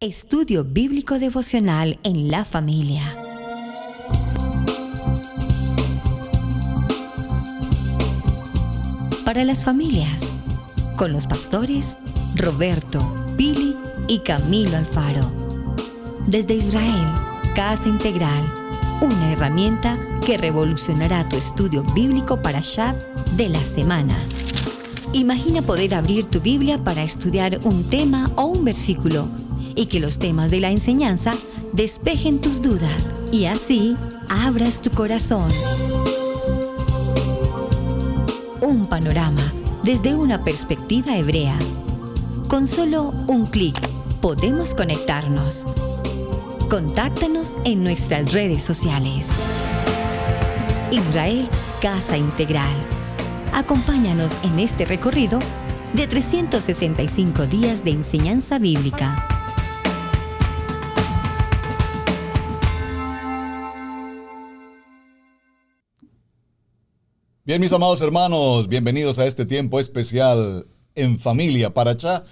Estudio Bíblico Devocional en la familia. Para las familias, con los pastores Roberto, Pili y Camilo Alfaro. Desde Israel, Casa Integral, una herramienta que revolucionará tu estudio bíblico Parashá de la semana. Imagina poder abrir tu Biblia para estudiar un tema o un versículo y que los temas de la enseñanza despejen tus dudas y así abras tu corazón. Un panorama desde una perspectiva hebrea. Con solo un clic podemos conectarnos. Contáctanos en nuestras redes sociales. Israel Casa Integral. Acompáñanos en este recorrido de 365 días de enseñanza bíblica. Bien, mis amados hermanos, bienvenidos a este tiempo especial en familia, Parashá,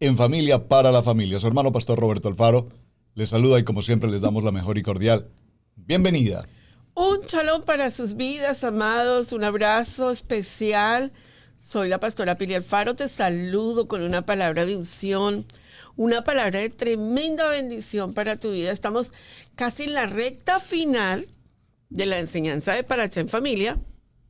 en familia, para la familia. Su hermano pastor Roberto Alfaro les saluda y como siempre les damos la mejor y cordial bienvenida. Un shalom para sus vidas, amados, un abrazo especial. Soy la pastora Pili Alfaro, te saludo con una palabra de unción, una palabra de tremenda bendición para tu vida. Estamos casi en la recta final de la enseñanza de Parashá en familia,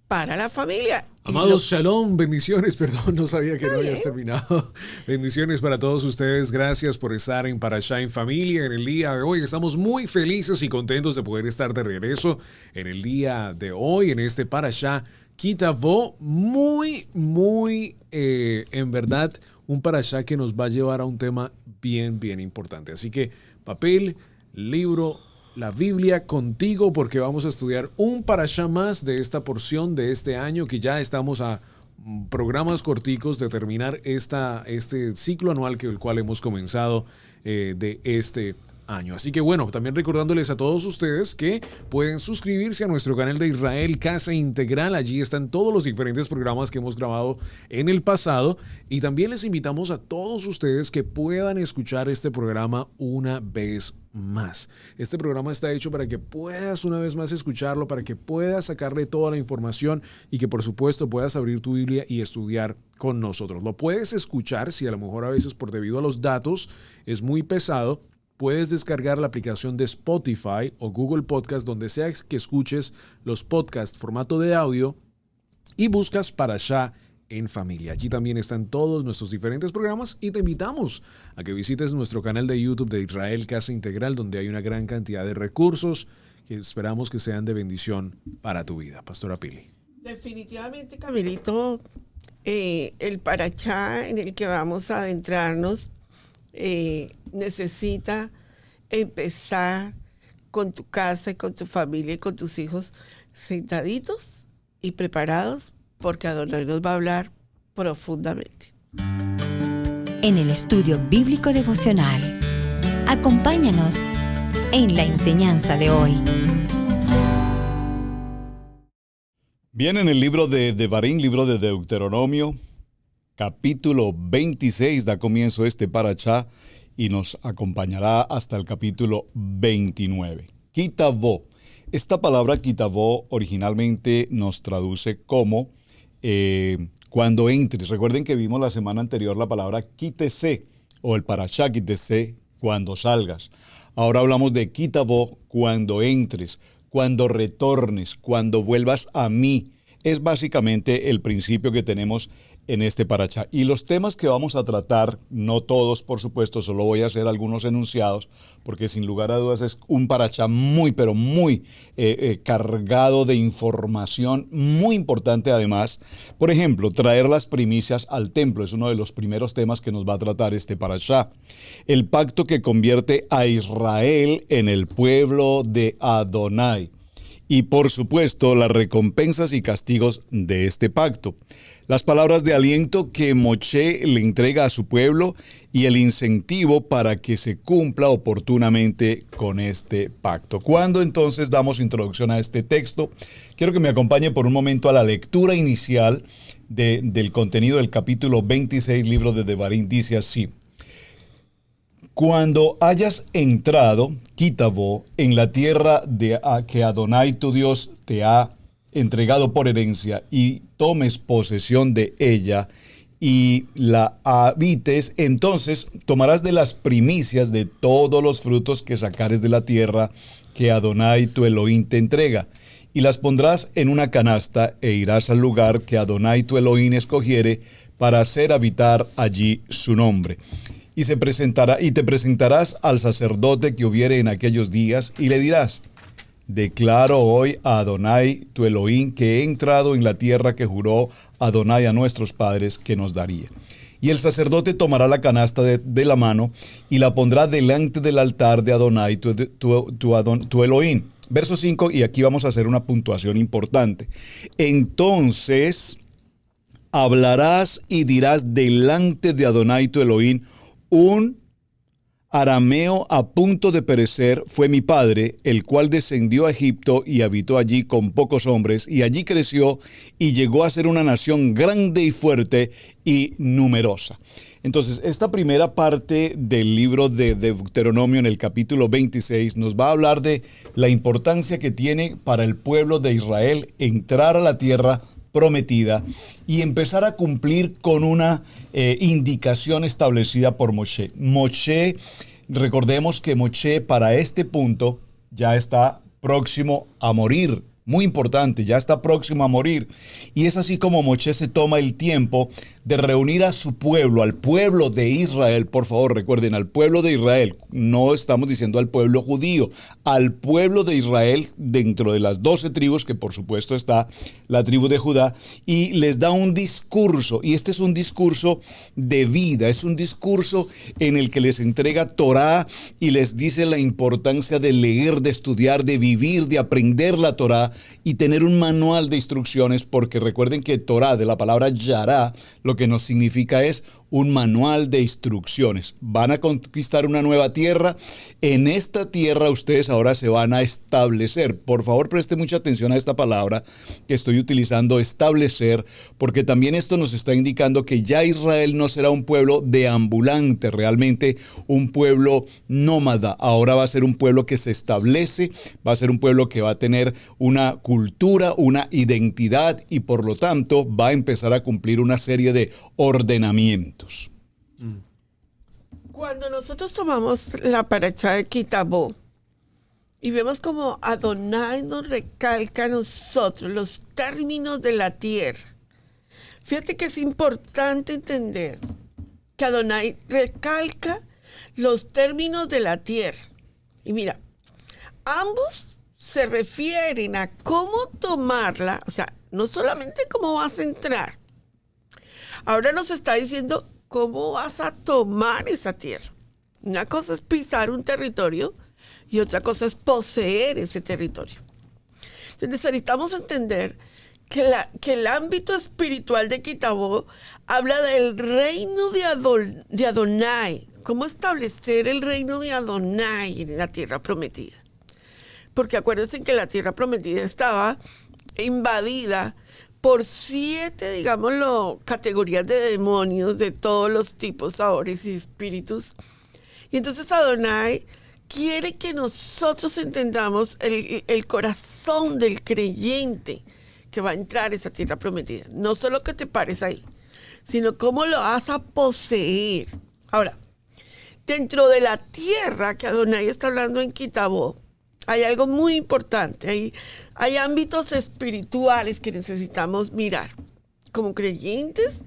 para la familia. Amados, shalom, bendiciones, perdón, no sabía que no habías terminado. Bendiciones para todos ustedes, gracias por estar en Parashá en familia en el día de hoy. Estamos muy felices y contentos de poder estar de regreso en el día de hoy, en este Parashá Ki Tavo, en verdad, un Parashá que nos va a llevar a un tema bien importante. Así que papel, libro, la Biblia contigo, porque vamos a estudiar un Parashá más de esta porción de este año, que ya estamos a programas corticos de terminar este ciclo anual el cual hemos comenzado de este año. Así que bueno, también recordándoles a todos ustedes que pueden suscribirse a nuestro canal de Israel Casa Integral. Allí están todos los diferentes programas que hemos grabado en el pasado y también les invitamos a todos ustedes que puedan escuchar este programa una vez más. Este programa está hecho para que puedas una vez más escucharlo, para que puedas sacarle toda la información y que por supuesto puedas abrir tu Biblia y estudiar con nosotros. Lo puedes escuchar si a lo mejor a veces por debido a los datos es muy pesado. Puedes descargar la aplicación de Spotify o Google Podcast, donde sea que escuches los podcasts formato de audio y buscas Parashá en familia. Allí también están todos nuestros diferentes programas y te invitamos a que visites nuestro canal de YouTube de Israel Casa Integral, donde hay una gran cantidad de recursos que esperamos que sean de bendición para tu vida. Pastora Pili. Definitivamente, Camilito, el Parashá en el que vamos a adentrarnos necesita empezar con tu casa y con tu familia y con tus hijos sentaditos y preparados, porque Adonai nos va a hablar profundamente. En el estudio bíblico devocional, acompáñanos en la enseñanza de hoy. Bien, en el libro de Devarim, libro de Deuteronomio, capítulo 26, da comienzo este Parashá y nos acompañará hasta el capítulo 29. Ki Tavo. Esta palabra Ki Tavo originalmente nos traduce como cuando entres. Recuerden que vimos la semana anterior la palabra Ki Tse o el Parashá Ki Tse, cuando salgas. Ahora hablamos de Ki Tavo, cuando entres, cuando retornes, cuando vuelvas a mí. Es básicamente el principio que tenemos en este Parashá. Y los temas que vamos a tratar, no todos, por supuesto, solo voy a hacer algunos enunciados, porque sin lugar a dudas es un Parashá muy cargado de información, muy importante además. Por ejemplo, traer las primicias al templo es uno de los primeros temas que nos va a tratar este Parashá. El pacto que convierte a Israel en el pueblo de Adonai. Y por supuesto, las recompensas y castigos de este pacto. Las palabras de aliento que Moshe le entrega a su pueblo y el incentivo para que se cumpla oportunamente con este pacto. Cuando entonces damos introducción a este texto, quiero que me acompañe por un momento a la lectura inicial del contenido del capítulo 26, libro de Devarim. Dice así: Cuando hayas entrado, Quitabo, en la tierra que Adonai tu Dios te ha entregado por herencia y tomes posesión de ella y la habites, entonces tomarás de las primicias de todos los frutos que sacares de la tierra que Adonai tu Elohim te entrega, y las pondrás en una canasta e irás al lugar que Adonai tu Elohim escogiere para hacer habitar allí su nombre. Y te presentarás al sacerdote que hubiere en aquellos días y le dirás: declaro hoy a Adonai tu Elohim que he entrado en la tierra que juró Adonai a nuestros padres que nos daría. Y el sacerdote tomará la canasta de la mano y la pondrá delante del altar de Adonai tu Elohim. Verso 5, y aquí vamos a hacer una puntuación importante. Entonces hablarás y dirás delante de Adonai tu Elohim: un arameo a punto de perecer fue mi padre, el cual descendió a Egipto y habitó allí con pocos hombres, y allí creció y llegó a ser una nación grande y fuerte y numerosa. Entonces, esta primera parte del libro de Deuteronomio en el capítulo 26 nos va a hablar de la importancia que tiene para el pueblo de Israel entrar a la tierra prometida y empezar a cumplir con una indicación establecida por Moshe. Recordemos que Moshe para este punto ya está próximo a morir. Muy importante, ya está próximo a morir. Y es así como Moshe se toma el tiempo de reunir a su pueblo, al pueblo de Israel. Por favor, recuerden, al pueblo de Israel. No estamos diciendo al pueblo judío, al pueblo de Israel dentro de las 12 tribus, que por supuesto está la tribu de Judá, y les da un discurso. Y este es un discurso de vida, es un discurso en el que les entrega Torá y les dice la importancia de leer, de estudiar, de vivir, de aprender la Torá y tener un manual de instrucciones, porque recuerden que Torá, de la palabra yará, lo que nos significa es un manual de instrucciones. Van a conquistar una nueva tierra. En esta tierra ustedes ahora se van a establecer. Por favor, preste mucha atención a esta palabra que estoy utilizando, establecer, porque también esto nos está indicando que ya Israel no será un pueblo deambulante, realmente un pueblo nómada. Ahora va a ser un pueblo que se establece, va a ser un pueblo que va a tener una cultura, una identidad y por lo tanto va a empezar a cumplir una serie de ordenamientos. Cuando nosotros tomamos la parashá de Quitabo y vemos como Adonai nos recalca a nosotros los términos de la tierra, fíjate que es importante entender que Adonai recalca los términos de la tierra. Y mira, ambos se refieren a cómo tomarla, o sea, no solamente cómo vas a entrar. Ahora nos está diciendo cómo vas a tomar esa tierra. Una cosa es pisar un territorio y otra cosa es poseer ese territorio. Entonces necesitamos entender que el ámbito espiritual de Quitabo habla del reino de Adonai. Cómo establecer el reino de Adonai en la tierra prometida. Porque acuérdense que la tierra prometida estaba invadida por 7, digámoslo, categorías de demonios de todos los tipos, sabores y espíritus. Y entonces Adonai quiere que nosotros entendamos el corazón del creyente que va a entrar a esa tierra prometida. No solo que te pares ahí, sino cómo lo vas a poseer. Ahora, dentro de la tierra que Adonai está hablando en Quitabo, hay algo muy importante, hay ámbitos espirituales que necesitamos mirar. Como creyentes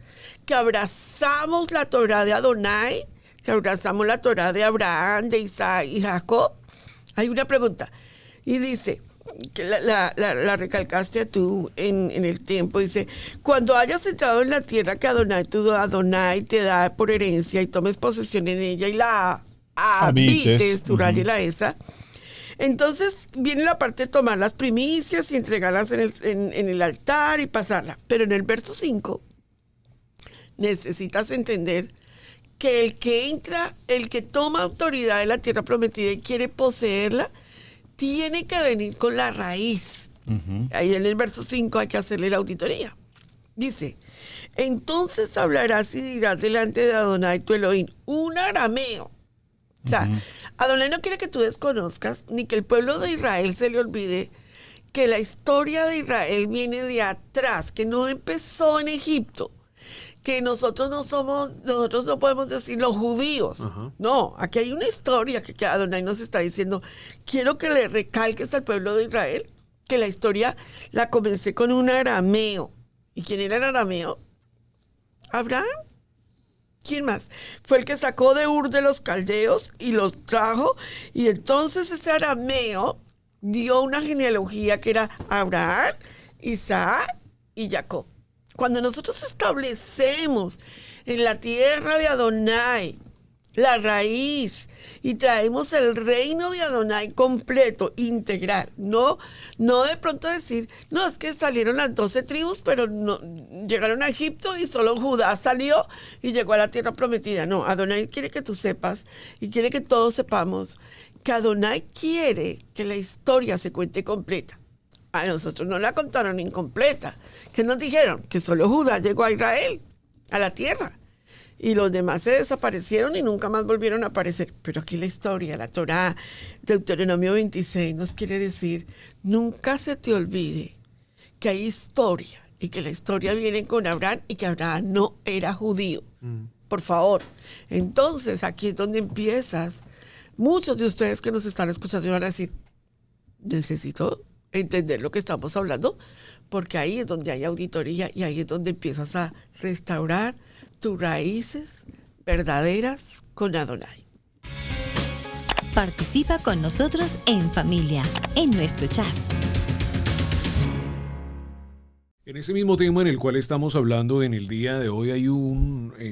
que abrazamos la Torá de Adonai, que abrazamos la Torá de Abraham, de Isaac y Jacob, hay una pregunta. Y dice, que la recalcaste tú en el tiempo, dice, cuando hayas entrado en la tierra que Adonai te da por herencia y tomes posesión en ella y la habites, subrayela esa. Entonces viene la parte de tomar las primicias y entregarlas en el altar y pasarla. Pero en el verso 5 necesitas entender que el que entra, el que toma autoridad de la tierra prometida y quiere poseerla, tiene que venir con la raíz. Ahí en el verso 5 hay que hacerle la auditoría. Dice, entonces hablarás y dirás delante de Adonai tu Elohim, un arameo O sea, Adonai no quiere que tú desconozcas ni que el pueblo de Israel se le olvide que la historia de Israel viene de atrás, que no empezó en Egipto, que nosotros no podemos decir los judíos. Ajá. No, aquí hay una historia que Adonai nos está diciendo. Quiero que le recalques al pueblo de Israel que la historia la comencé con un arameo. ¿Y quién era el arameo? Abraham. ¿Quién más? Fue el que sacó de Ur de los caldeos y los trajo, y entonces ese arameo dio una genealogía que era Abraham, Isaac y Jacob. Cuando nosotros establecemos en la tierra de Adonai la raíz y traemos el reino de Adonai completo, integral, no de pronto decir, no, es que salieron las 12 tribus, pero no, llegaron a Egipto y solo Judá salió y llegó a la tierra prometida. No, Adonai quiere que tú sepas y quiere que todos sepamos que Adonai quiere que la historia se cuente completa. A nosotros no la contaron incompleta. ¿Qué nos dijeron? Que solo Judá llegó a Israel, a la tierra. Y los demás se desaparecieron y nunca más volvieron a aparecer. Pero aquí la historia, la Torá, Deuteronomio 26, nos quiere decir, nunca se te olvide que hay historia y que la historia viene con Abraham y que Abraham no era judío. Por favor. Entonces, aquí es donde empiezas. Muchos de ustedes que nos están escuchando van a decir, necesito entender lo que estamos hablando, porque ahí es donde hay auditoría y ahí es donde empiezas a restaurar tus raíces verdaderas con Adonai. Participa con nosotros en familia, en nuestro chat. En ese mismo tema en el cual estamos hablando en el día de hoy hay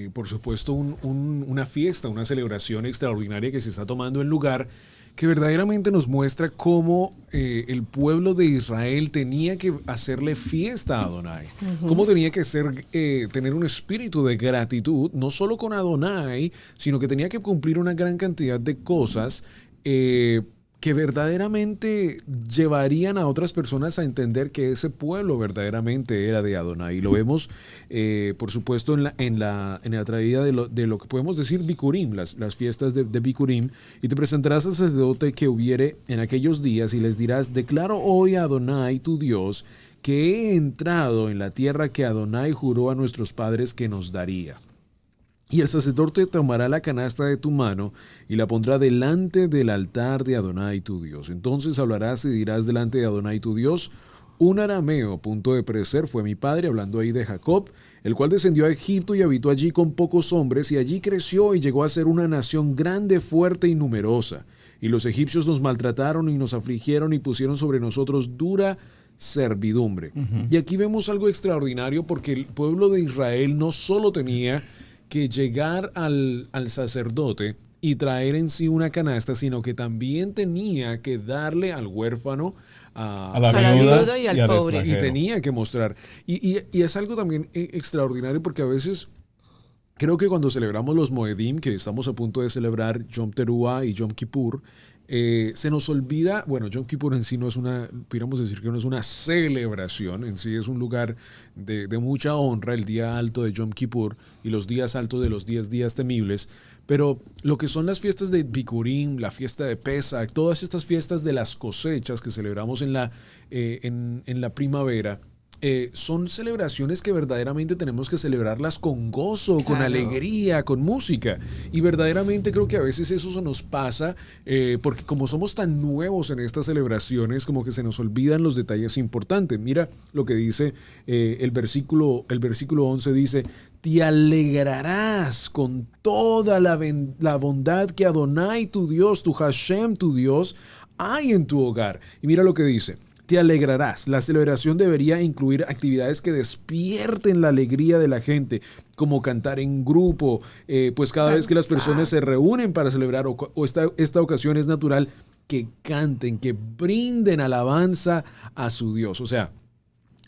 por supuesto, una fiesta, una celebración extraordinaria que se está tomando en lugar que verdaderamente nos muestra cómo el pueblo de Israel tenía que hacerle fiesta a Adonai. Cómo tenía que tener un espíritu de gratitud, no solo con Adonai, sino que tenía que cumplir una gran cantidad de cosas que verdaderamente llevarían a otras personas a entender que ese pueblo verdaderamente era de Adonai. Y lo vemos, por supuesto, en la traída de lo que podemos decir Bikurim, las fiestas de Bikurim. Y te presentarás al sacerdote que hubiere en aquellos días y les dirás, declaro hoy a Adonai, tu Dios, que he entrado en la tierra que Adonai juró a nuestros padres que nos daría. Y el sacerdote tomará la canasta de tu mano y la pondrá delante del altar de Adonai tu Dios. Entonces hablarás y dirás delante de Adonai tu Dios, un arameo a punto de perecer fue mi padre, hablando ahí de Jacob, el cual descendió a Egipto y habitó allí con pocos hombres, y allí creció y llegó a ser una nación grande, fuerte y numerosa. Y los egipcios nos maltrataron y nos afligieron y pusieron sobre nosotros dura servidumbre. Y aquí vemos algo extraordinario, porque el pueblo de Israel no solo tenía que llegar al sacerdote y traer en sí una canasta, sino que también tenía que darle al huérfano, a la viuda y al pobre. Y tenía que mostrar. Y es algo también extraordinario, porque a veces creo que cuando celebramos los Moedim, que estamos a punto de celebrar Yom Teruah y Yom Kippur, se nos olvida, bueno, Yom Kippur en sí no es pudiéramos decir que no es una celebración, en sí es un lugar de mucha honra, el día alto de Yom Kippur y los días altos de los 10 días temibles, pero lo que son las fiestas de Bikurim, la fiesta de Pesach, todas estas fiestas de las cosechas que celebramos en la primavera, son celebraciones que verdaderamente tenemos que celebrarlas con gozo, con alegría, con música. Y verdaderamente creo que a veces eso se nos pasa porque como somos tan nuevos en estas celebraciones, como que se nos olvidan los detalles importantes. Mira lo que dice el versículo 11, dice, te alegrarás con toda la bondad que Adonai tu Dios, tu Hashem tu Dios, hay en tu hogar. Y mira lo que dice. Te alegrarás. La celebración debería incluir actividades que despierten la alegría de la gente, como cantar en grupo, pues cada vez que las personas se reúnen para celebrar, esta ocasión es natural que canten, que brinden alabanza a su Dios. O sea,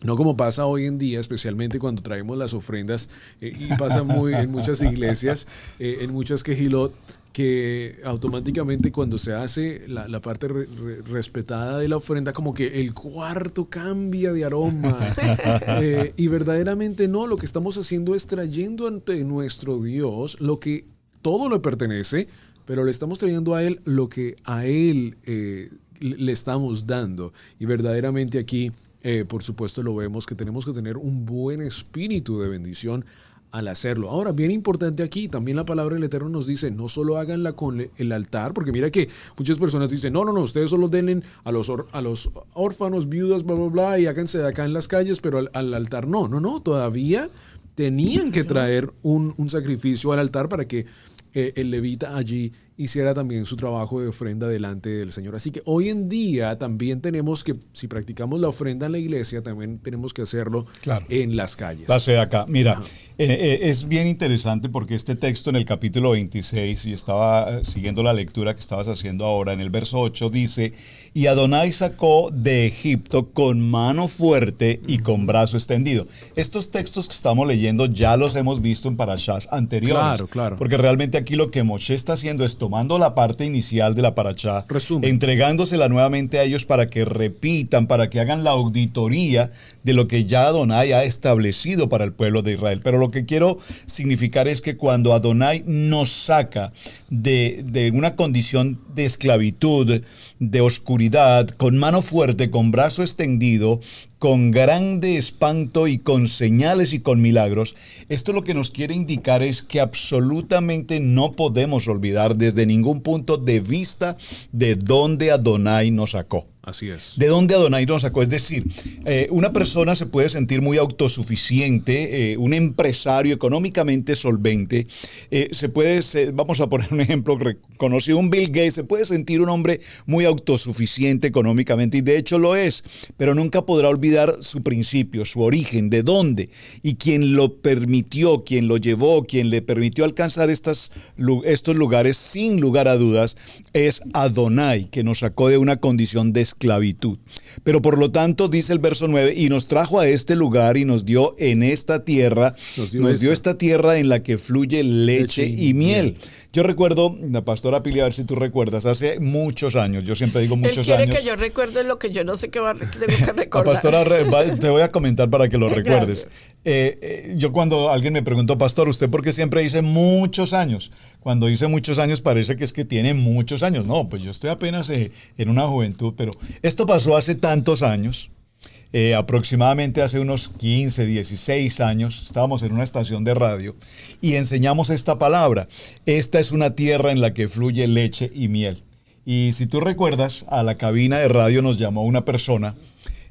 no como pasa hoy en día, especialmente cuando traemos las ofrendas, y pasa en muchas iglesias, en muchas quejilot, que automáticamente cuando se hace la parte respetada de la ofrenda, como que el cuarto cambia de aroma. Y verdaderamente no, lo que estamos haciendo es trayendo ante nuestro Dios lo que todo le pertenece, pero le estamos trayendo a Él lo que a Él le estamos dando. Y verdaderamente aquí, por supuesto, lo vemos que tenemos que tener un buen espíritu de bendición al hacerlo. Ahora, bien importante aquí, también la palabra del Eterno nos dice, no solo háganla con el altar, porque mira que muchas personas dicen, no, ustedes solo denle a los órfanos, viudas, bla, bla, bla, y háganse de acá en las calles, pero al altar no, todavía tenían que traer un sacrificio al altar para que el levita allí hiciera también su trabajo de ofrenda delante del Señor. Así que hoy en día también tenemos que, si practicamos la ofrenda en la iglesia, también tenemos que hacerlo en las calles. Pase acá. Mira, es bien interesante porque este texto en el capítulo 26, y estaba siguiendo la lectura que estabas haciendo ahora, en el verso 8 dice, y Adonai sacó de Egipto con mano fuerte y con brazo extendido. Estos textos que estamos leyendo ya los hemos visto en parashás anteriores. Claro. Porque realmente aquí lo que Moshe está haciendo es tomando la parte inicial de la parashá, entregándosela nuevamente a ellos para que repitan, para que hagan la auditoría de lo que ya Adonai ha establecido para el pueblo de Israel. Pero lo que quiero significar es que cuando Adonai nos saca de una condición de esclavitud, de oscuridad, con mano fuerte, con brazo extendido, con grande espanto y con señales y con milagros, esto lo que nos quiere indicar es que absolutamente no podemos olvidar desde ningún punto de vista de dónde Adonai nos sacó. Así es. ¿De dónde Adonai nos sacó? Es decir, una persona se puede sentir muy autosuficiente, un empresario económicamente solvente, vamos a poner un ejemplo conocido, un Bill Gates, se puede sentir un hombre muy autosuficiente económicamente, y de hecho lo es, pero nunca podrá olvidar su principio, su origen, de dónde, y quien lo permitió, quien lo llevó, quien le permitió alcanzar estos lugares, sin lugar a dudas, es Adonai, que nos sacó de una condición de esclavitud. Pero por lo tanto, dice el verso 9, y nos trajo a este lugar y nos dio en esta tierra, nos dio esta tierra en la que fluye leche y miel. Yo recuerdo, la pastora Pili, a ver si tú recuerdas, hace muchos años, yo siempre digo muchos años. Él quiere que yo recuerde lo que yo no sé qué tengo que recordar. Pastora, te voy a comentar para que lo recuerdes. Yo cuando alguien me preguntó, pastor, ¿usted por qué siempre dice muchos años? Cuando dice muchos años parece que es que tiene muchos años. No, pues yo estoy apenas en una juventud, pero esto pasó hace tantos años. Aproximadamente hace unos 15, 16 años, estábamos en una estación de radio y enseñamos esta palabra. Esta es una tierra en la que fluye leche y miel. Y si tú recuerdas, a la cabina de radio nos llamó una persona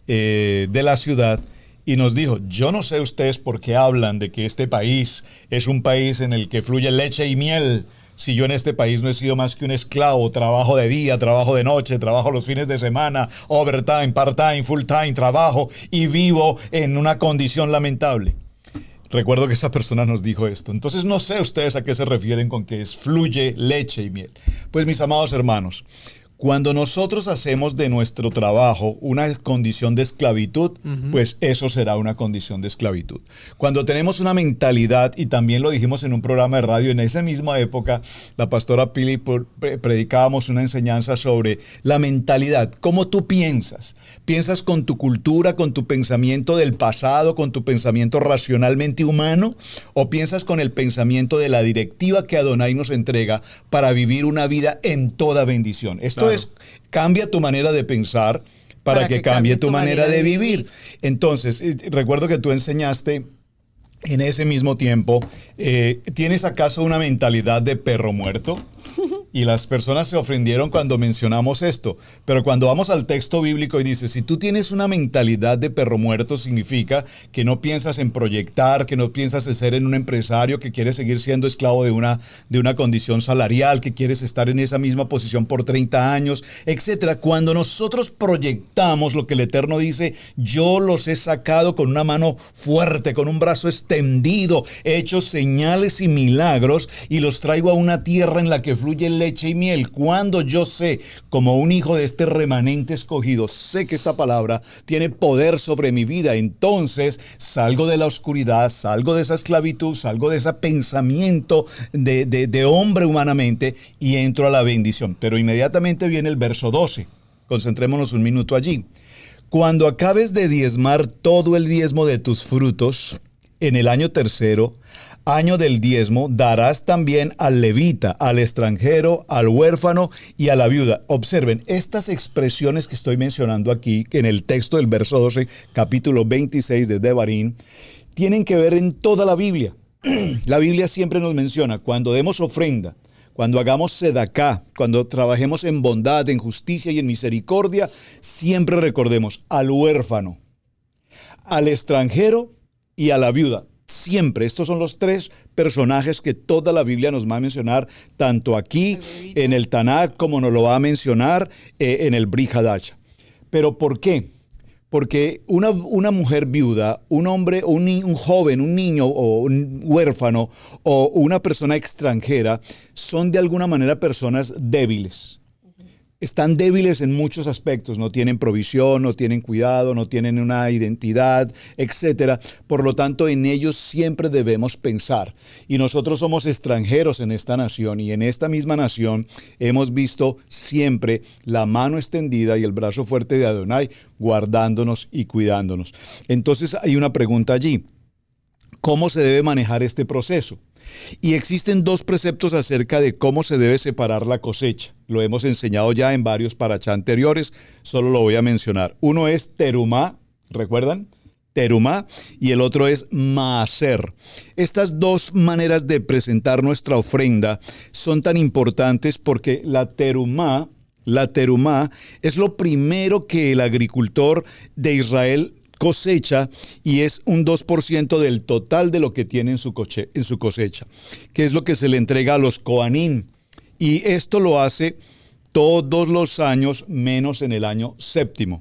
de la ciudad y nos dijo, yo no sé ustedes por qué hablan de que este país es un país en el que fluye leche y miel, si yo en este país no he sido más que un esclavo, trabajo de día, trabajo de noche, trabajo los fines de semana, overtime, part-time, full-time, trabajo y vivo en una condición lamentable. Recuerdo que esa persona nos dijo esto. Entonces no sé ustedes a qué se refieren con que fluye leche y miel. Pues mis amados hermanos, cuando nosotros hacemos de nuestro trabajo una condición de esclavitud, pues eso será una condición de esclavitud. Cuando tenemos una mentalidad, y también lo dijimos en un programa de radio, en esa misma época, la pastora Pili predicábamos una enseñanza sobre la mentalidad, cómo tú piensas. ¿Piensas con tu cultura, con tu pensamiento del pasado, con tu pensamiento racionalmente humano? ¿O piensas con el pensamiento de la directiva que Adonai nos entrega para vivir una vida en toda bendición? Esto es, cambia tu manera de pensar para que cambie tu manera de vivir. Entonces, recuerdo que tú enseñaste en ese mismo tiempo, ¿tienes acaso una mentalidad de perro muerto? Y las personas se ofendieron cuando mencionamos esto. Pero cuando vamos al texto bíblico y dice, si tú tienes una mentalidad de perro muerto, significa que no piensas en proyectar, que no piensas en ser en un empresario, que quieres seguir siendo esclavo de una condición salarial, que quieres estar en esa misma posición por 30 años, etc. Cuando nosotros proyectamos lo que el Eterno dice, yo los he sacado con una mano fuerte, con un brazo extendido, he hecho señales y milagros y los traigo a una tierra en la que fluye leche y miel. Cuando yo sé, como un hijo de este remanente escogido, sé que esta palabra tiene poder sobre mi vida, entonces salgo de la oscuridad, salgo de esa esclavitud, salgo de ese pensamiento de hombre humanamente y entro a la bendición. Pero inmediatamente viene el verso 12. Concentrémonos un minuto allí. Cuando acabes de diezmar todo el diezmo de tus frutos en el año tercero, año del diezmo, darás también al levita, al extranjero, al huérfano y a la viuda. Observen, estas expresiones que estoy mencionando aquí, en el texto del verso 12, capítulo 26 de Devarim, tienen que ver en toda la Biblia. La Biblia siempre nos menciona, cuando demos ofrenda, cuando hagamos sedacá, cuando trabajemos en bondad, en justicia y en misericordia, siempre recordemos al huérfano, al extranjero y a la viuda. Siempre, estos son los tres personajes que toda la Biblia nos va a mencionar, tanto aquí en el Tanakh como nos lo va a mencionar en el Brit Hadasha. ¿Pero por qué? Porque una mujer viuda, un hombre, un joven, un niño o un huérfano o una persona extranjera son de alguna manera personas débiles. Están débiles en muchos aspectos, no tienen provisión, no tienen cuidado, no tienen una identidad, etc. Por lo tanto, en ellos siempre debemos pensar. Y nosotros somos extranjeros en esta nación y en esta misma nación hemos visto siempre la mano extendida y el brazo fuerte de Adonai guardándonos y cuidándonos. Entonces hay una pregunta allí. ¿Cómo se debe manejar este proceso? Y existen dos preceptos acerca de cómo se debe separar la cosecha. Lo hemos enseñado ya en varios parashá anteriores, solo lo voy a mencionar. Uno es terumá, ¿recuerdan? Terumá, y el otro es maaser. Estas dos maneras de presentar nuestra ofrenda son tan importantes porque la terumá es lo primero que el agricultor de Israel cosecha y es un 2% del total de lo que tiene en su cosecha, que es lo que se le entrega a los Kohanim. Y esto lo hace todos los años, menos en el año séptimo.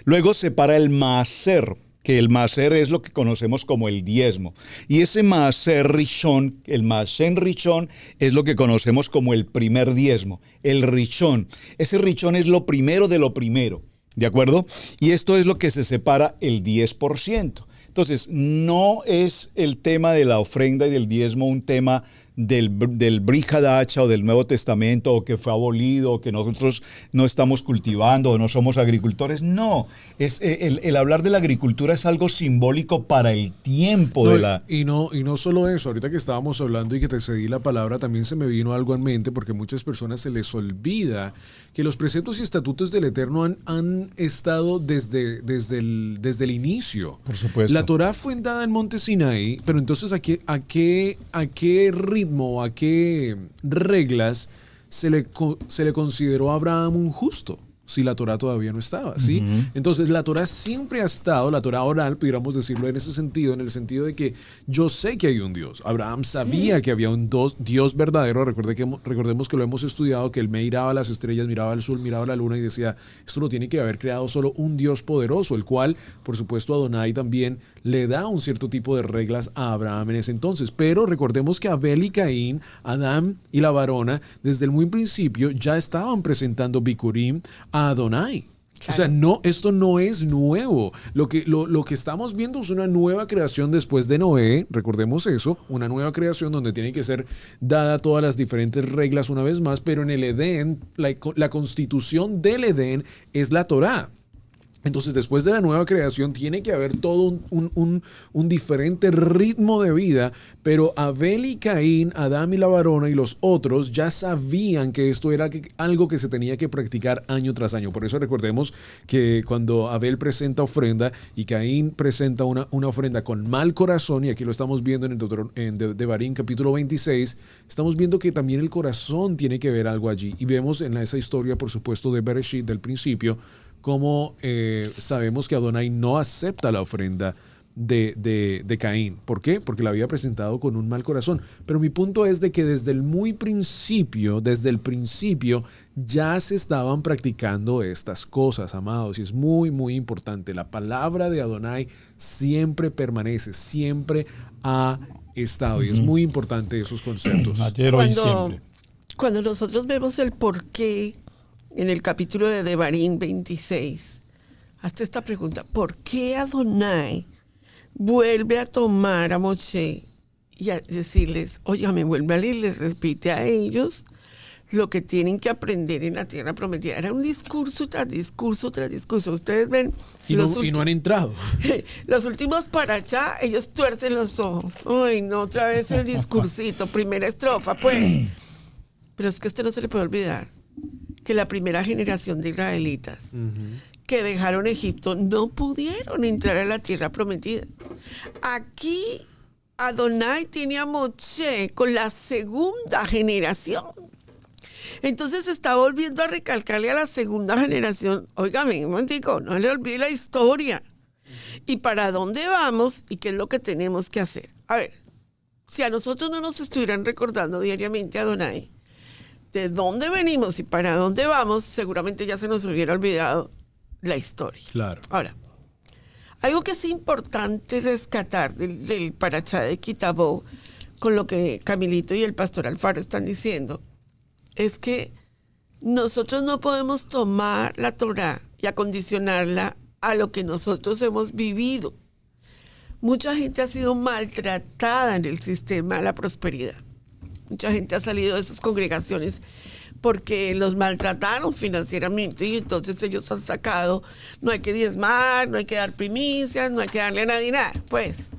Luego separa el maaser, que el maaser es lo que conocemos como el diezmo. Y ese maaser rishon, el maaser rishon, es lo que conocemos como el primer diezmo, el rishon. Ese rishon es lo primero de lo primero. ¿De acuerdo? Y esto es lo que se separa el 10%. Entonces, no es el tema de la ofrenda y del diezmo un tema del Brit Hadasha o del Nuevo Testamento, o que fue abolido, o que nosotros no estamos cultivando, o no somos agricultores. No, es el hablar de la agricultura es algo simbólico para el tiempo de la... Y no solo eso, ahorita que estábamos hablando y que te cedí la palabra, también se me vino algo en mente, porque a muchas personas se les olvida que los preceptos y estatutos del Eterno han estado desde el inicio. Por supuesto. La Torá fue dada en Monte Sinaí, pero entonces ¿a qué ritmo, a qué reglas se le consideró a Abraham un justo? Si la Torá todavía no estaba, ¿sí? Entonces la Torá siempre ha estado, la Torá oral, pudiéramos decirlo en ese sentido, en el sentido de que yo sé que hay un Dios. Abraham sabía que había un Dios verdadero. Recordemos que lo hemos estudiado, que él miraba las estrellas, miraba el sol, miraba la luna y decía, esto lo tiene que haber creado solo un Dios poderoso, el cual, por supuesto, Adonai también le da un cierto tipo de reglas a Abraham en ese entonces. Pero recordemos que Abel y Caín, Adán y la varona, desde el muy principio ya estaban presentando Bikurim a Adonai. Claro. O sea, esto no es nuevo. Lo que estamos viendo es una nueva creación después de Noé, recordemos eso, una nueva creación donde tiene que ser dada todas las diferentes reglas una vez más, pero en el Edén, la constitución del Edén es la Torá. Entonces, después de la nueva creación, tiene que haber todo un diferente ritmo de vida, pero Abel y Caín, Adán y la varona y los otros ya sabían que esto era algo que se tenía que practicar año tras año. Por eso recordemos que cuando Abel presenta ofrenda y Caín presenta una ofrenda con mal corazón, y aquí lo estamos viendo en Devarim capítulo 26, estamos viendo que también el corazón tiene que ver algo allí. Y vemos en esa historia, por supuesto, de Bereshit, del principio, como sabemos que Adonai no acepta la ofrenda de Caín. ¿Por qué? Porque la había presentado con un mal corazón. Pero mi punto es de que desde el principio, ya se estaban practicando estas cosas, amados. Y es muy, muy importante. La palabra de Adonai siempre permanece, siempre ha estado. Y es muy importante esos conceptos. Ayer, hoy, siempre. Cuando nosotros vemos el porqué en el capítulo de Devarim 26, hasta esta pregunta: ¿por qué Adonai vuelve a tomar a Moshe y a decirles, oye, me vuelve a leer, les repite a ellos, lo que tienen que aprender en la tierra prometida. Era un discurso tras discurso tras discurso. Ustedes ven. Y no han entrado. Los últimos para allá, ellos tuercen los ojos. Ay, no, otra vez el discursito, primera estrofa, pues. Pero es que a usted no se le puede olvidar que la primera generación de israelitas que dejaron Egipto no pudieron entrar a la tierra prometida. Aquí Adonai tiene a Moshe con la segunda generación. Entonces está volviendo a recalcarle a la segunda generación, óigame, un momentico, no le olvide la historia. ¿Y para dónde vamos? ¿Y qué es lo que tenemos que hacer? A ver, si a nosotros no nos estuvieran recordando diariamente a Adonai, de dónde venimos y para dónde vamos, seguramente ya se nos hubiera olvidado la historia. Claro. Ahora, algo que es importante rescatar del Parashá de Ki Tavo, con lo que Camilito y el pastor Alfaro están diciendo, es que nosotros no podemos tomar la Torá y acondicionarla a lo que nosotros hemos vivido. Mucha gente ha sido maltratada en el sistema de la prosperidad. Mucha gente ha salido de sus congregaciones porque los maltrataron financieramente y entonces ellos han sacado, no hay que diezmar, no hay que dar primicias, no hay que darle a nadie nada. Pues,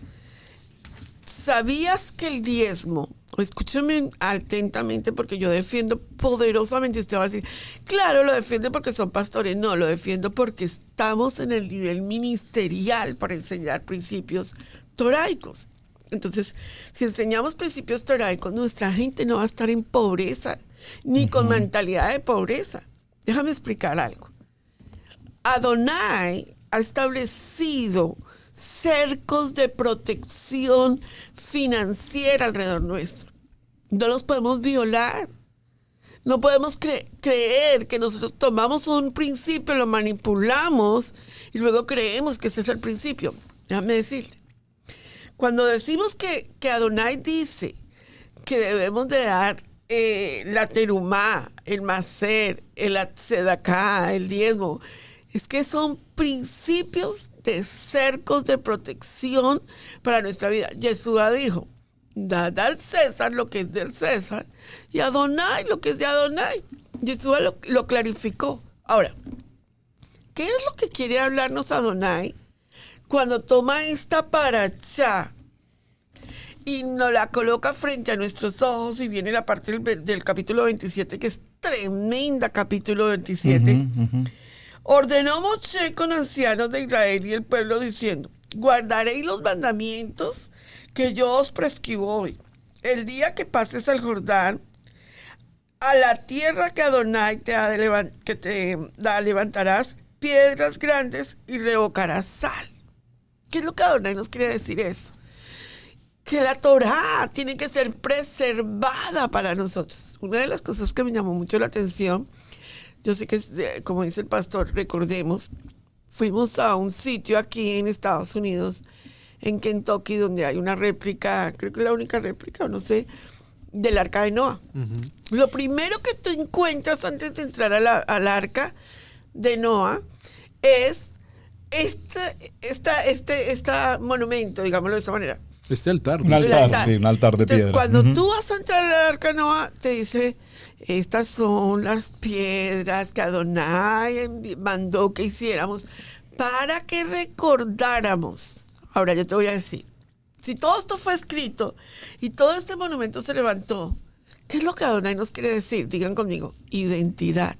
¿sabías que el diezmo, escúchame atentamente porque yo defiendo poderosamente, usted va a decir, claro, lo defiende porque son pastores, no, lo defiendo porque estamos en el nivel ministerial para enseñar principios toraicos. Entonces, si enseñamos principios toraicos, nuestra gente no va a estar en pobreza, ni con mentalidad de pobreza. Déjame explicar algo. Adonai ha establecido cercos de protección financiera alrededor nuestro. No los podemos violar. No podemos creer que nosotros tomamos un principio, lo manipulamos y luego creemos que ese es el principio. Déjame decirte. Cuando decimos que Adonai dice que debemos de dar la terumá, el maser, el tzedaká, el diezmo, es que son principios de cercos de protección para nuestra vida. Yeshua dijo, dad al César lo que es del César y a Adonai lo que es de Adonai. Yeshua lo clarificó. Ahora, ¿qué es lo que quiere hablarnos Adonai cuando toma esta parashá y nos la coloca frente a nuestros ojos y viene la parte del capítulo 27, que es tremenda, capítulo 27? Ordenó Moshe con ancianos de Israel y el pueblo diciendo, guardaréis los mandamientos que yo os prescribo hoy. El día que pases al Jordán, a la tierra que Adonai te da, levantarás piedras grandes y revocarás sal. ¿Qué es lo que Adonai nos quiere decir eso? Que la Torá tiene que ser preservada para nosotros. Una de las cosas que me llamó mucho la atención, yo sé que, como dice el pastor, recordemos, fuimos a un sitio aquí en Estados Unidos, en Kentucky, donde hay una réplica, creo que es la única réplica, no sé, del arca de Noah. Lo primero que tú encuentras antes de entrar al arca de Noah es este monumento, digámoslo de esa manera. Este altar. Un altar, sí, un altar de Entonces, piedra. cuando tú vas a entrar al arca de Noah, te dice, estas son las piedras que Adonai mandó que hiciéramos para que recordáramos. Ahora yo te voy a decir, si todo esto fue escrito y todo este monumento se levantó, ¿qué es lo que Adonai nos quiere decir? Digan conmigo, identidad.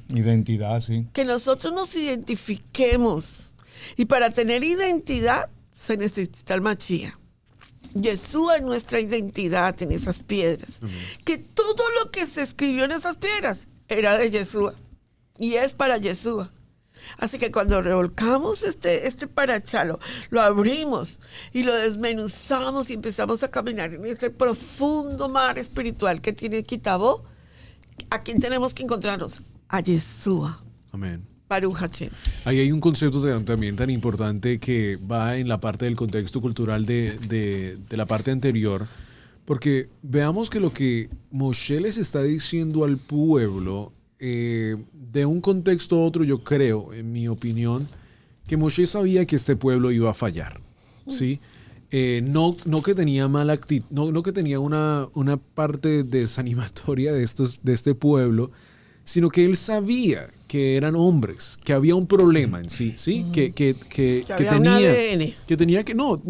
Identidad, sí. Que nosotros nos identifiquemos. Y para tener identidad se necesita el Mashiach. Yeshua es nuestra identidad en esas piedras. Que todo lo que se escribió en esas piedras era de Yeshua. Y es para Yeshua. Así que cuando revolcamos este parashá, lo abrimos y lo desmenuzamos y empezamos a caminar en ese profundo mar espiritual que tiene Ki Tavo, ¿a quién tenemos que encontrarnos? A Yeshua. Amén. Baruch Hashem. Ahí hay un concepto también tan importante que va en la parte del contexto cultural de la parte anterior, porque veamos que lo que Moshe les está diciendo al pueblo, de un contexto a otro, yo creo, en mi opinión, que Moshe sabía que este pueblo iba a fallar, ¿sí? no que tenía mala actitud, no que tenía una parte desanimatoria de este pueblo, sino que él sabía que eran hombres, que había un problema en sí, ¿sí? Que había un ADN. Que tenía que, no,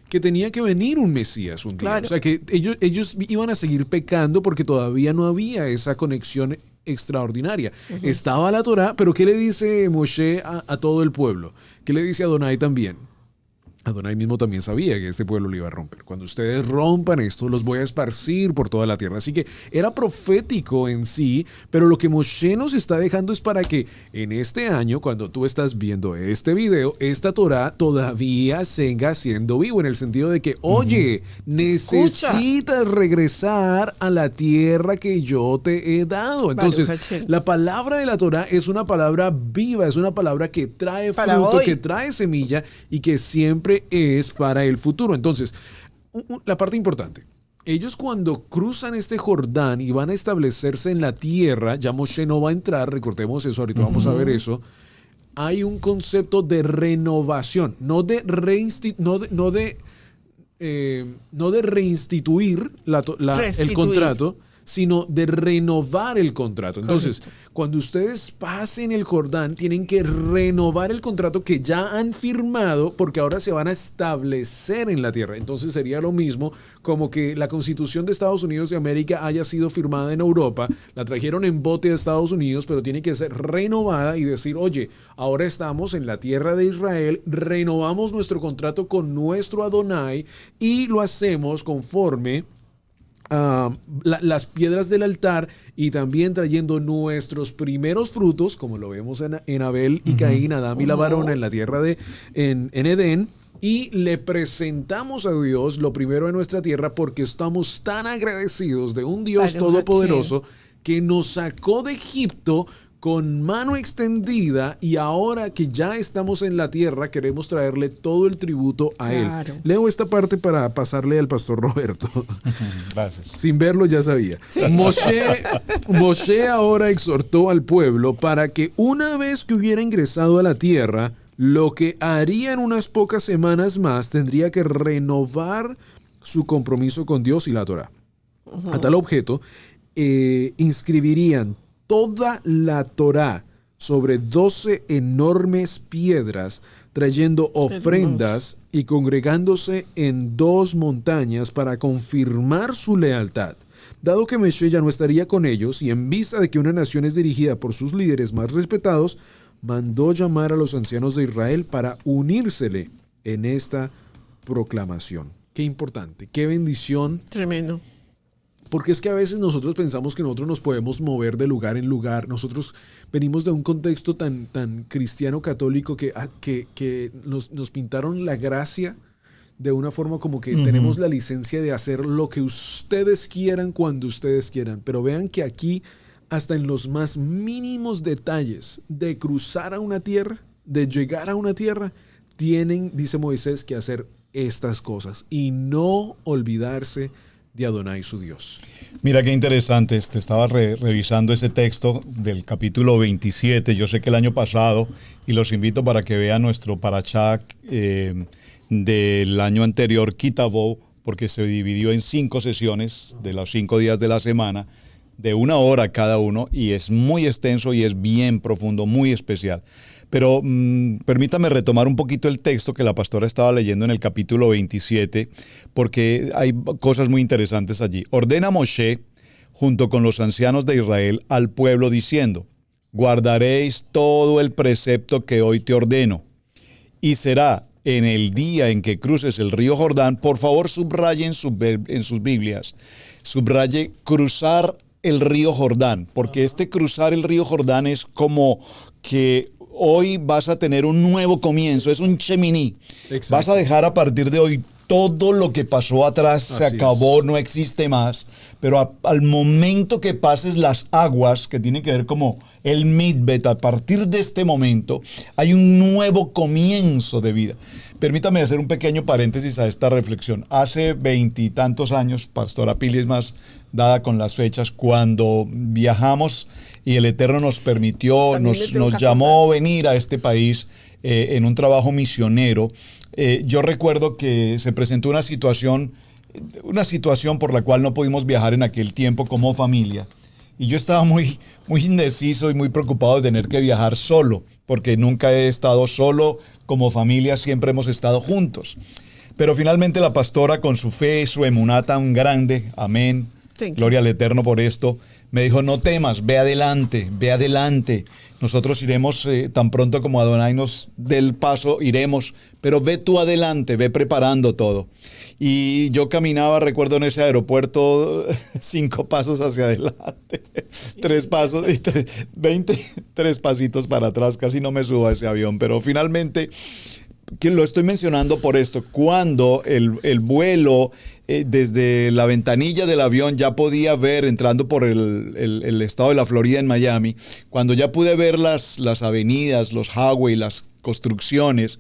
que tenía que venir un Mesías un día. Claro. O sea, que ellos iban a seguir pecando porque todavía no había esa conexión extraordinaria. Estaba la Torá, pero ¿qué le dice Moshe a todo el pueblo? ¿Qué le dice a Adonai también? Adonai mismo también sabía que este pueblo lo iba a romper. Cuando ustedes rompan esto, los voy a esparcir por toda la tierra. Así que era profético en sí, pero lo que Moshe nos está dejando es para que en este año, cuando tú estás viendo este video, esta Torá todavía siga siendo vivo, en el sentido de que, oye, necesitas regresar a la tierra que yo te he dado. Entonces, la palabra de la Torá es una palabra viva, es una palabra que trae fruto, que trae semilla y que siempre es para el futuro. Entonces, la parte importante, ellos cuando cruzan este Jordán y van a establecerse en la tierra, ya Moshe no va a entrar, recordemos eso, ahorita vamos a ver eso, hay un concepto de renovación, no de reinstituir el contrato, sino de renovar el contrato. Entonces, correcto, cuando ustedes pasen el Jordán, tienen que renovar el contrato que ya han firmado, porque ahora se van a establecer en la tierra. Entonces sería lo mismo como que la Constitución de Estados Unidos de América haya sido firmada en Europa, la trajeron en bote a Estados Unidos, pero tiene que ser renovada y decir, oye, ahora estamos en la tierra de Israel, renovamos nuestro contrato con nuestro Adonai y lo hacemos conforme las piedras del altar y también trayendo nuestros primeros frutos, como lo vemos en Abel y Caín, Adán y la varona en la tierra en Edén, y le presentamos a Dios lo primero de nuestra tierra porque estamos tan agradecidos de un Dios todopoderoso que nos sacó de Egipto con mano extendida y ahora que ya estamos en la tierra queremos traerle todo el tributo a él. Leo esta parte para pasarle al pastor Roberto. Gracias. Sin verlo ya sabía. Sí. Moshe ahora exhortó al pueblo para que una vez que hubiera ingresado a la tierra, lo que haría en unas pocas semanas más tendría que renovar su compromiso con Dios y la Torá. A tal objeto, inscribirían toda la Torá sobre 12 enormes piedras, trayendo ofrendas y congregándose en 2 montañas para confirmar su lealtad. Dado que Moshe ya no estaría con ellos y en vista de que una nación es dirigida por sus líderes más respetados, mandó llamar a los ancianos de Israel para unírsele en esta proclamación. Qué importante, qué bendición. Tremendo. Porque es que a veces nosotros pensamos que nosotros nos podemos mover de lugar en lugar. Nosotros venimos de un contexto tan cristiano católico que nos pintaron la gracia de una forma como que tenemos la licencia de hacer lo que ustedes quieran cuando ustedes quieran. Pero vean que aquí, hasta en los más mínimos detalles de cruzar a una tierra, de llegar a una tierra, tienen, dice Moisés, que hacer estas cosas y no olvidarse de Adonai su Dios. Mira qué interesante, estaba revisando ese texto del capítulo 27, yo sé que el año pasado, y los invito para que vean nuestro parashá del año anterior, Kitavó, porque se dividió en 5 sesiones de los 5 días de la semana, de 1 hora cada uno, y es muy extenso y es bien profundo, muy especial. Pero permítame retomar un poquito el texto que la pastora estaba leyendo en el capítulo 27, porque hay cosas muy interesantes allí. Ordena Moshe, junto con los ancianos de Israel, al pueblo diciendo, guardaréis todo el precepto que hoy te ordeno, y será en el día en que cruces el río Jordán, por favor subrayen en sus Biblias, subraye cruzar el río Jordán, porque cruzar el río Jordán es como que hoy vas a tener un nuevo comienzo, es un Shemini. Exacto. Vas a dejar a partir de hoy todo lo que pasó atrás, se acabó, no existe más. Pero al momento que pases las aguas, que tiene que ver como el Midbet, a partir de este momento hay un nuevo comienzo de vida. Permítame hacer un pequeño paréntesis a esta reflexión. Hace 20 y tantos años, pastora Pili es más dada con las fechas, cuando viajamos y el Eterno nos permitió, nos llamó a venir a este país. en un trabajo misionero, yo recuerdo que se presentó una situación por la cual no pudimos viajar en aquel tiempo como familia. Y yo estaba muy indeciso y muy preocupado de tener que viajar solo, porque nunca he estado solo, como familia siempre hemos estado juntos. Pero finalmente la pastora, con su fe, su emuná tan grande, amén, gloria al Eterno por esto, me dijo: no temas, ve adelante, ve adelante. Nosotros iremos tan pronto como Adonai nos dé el paso, iremos, pero ve tú adelante, ve preparando todo. Y yo caminaba, recuerdo, en ese aeropuerto 5 pasos hacia adelante, 3 pasos, 3 pasitos para atrás, casi no me subo a ese avión, pero finalmente, que lo estoy mencionando por esto, cuando el vuelo desde la ventanilla del avión ya podía ver, entrando por el estado de la Florida en Miami, cuando ya pude ver las avenidas, los highways, las construcciones,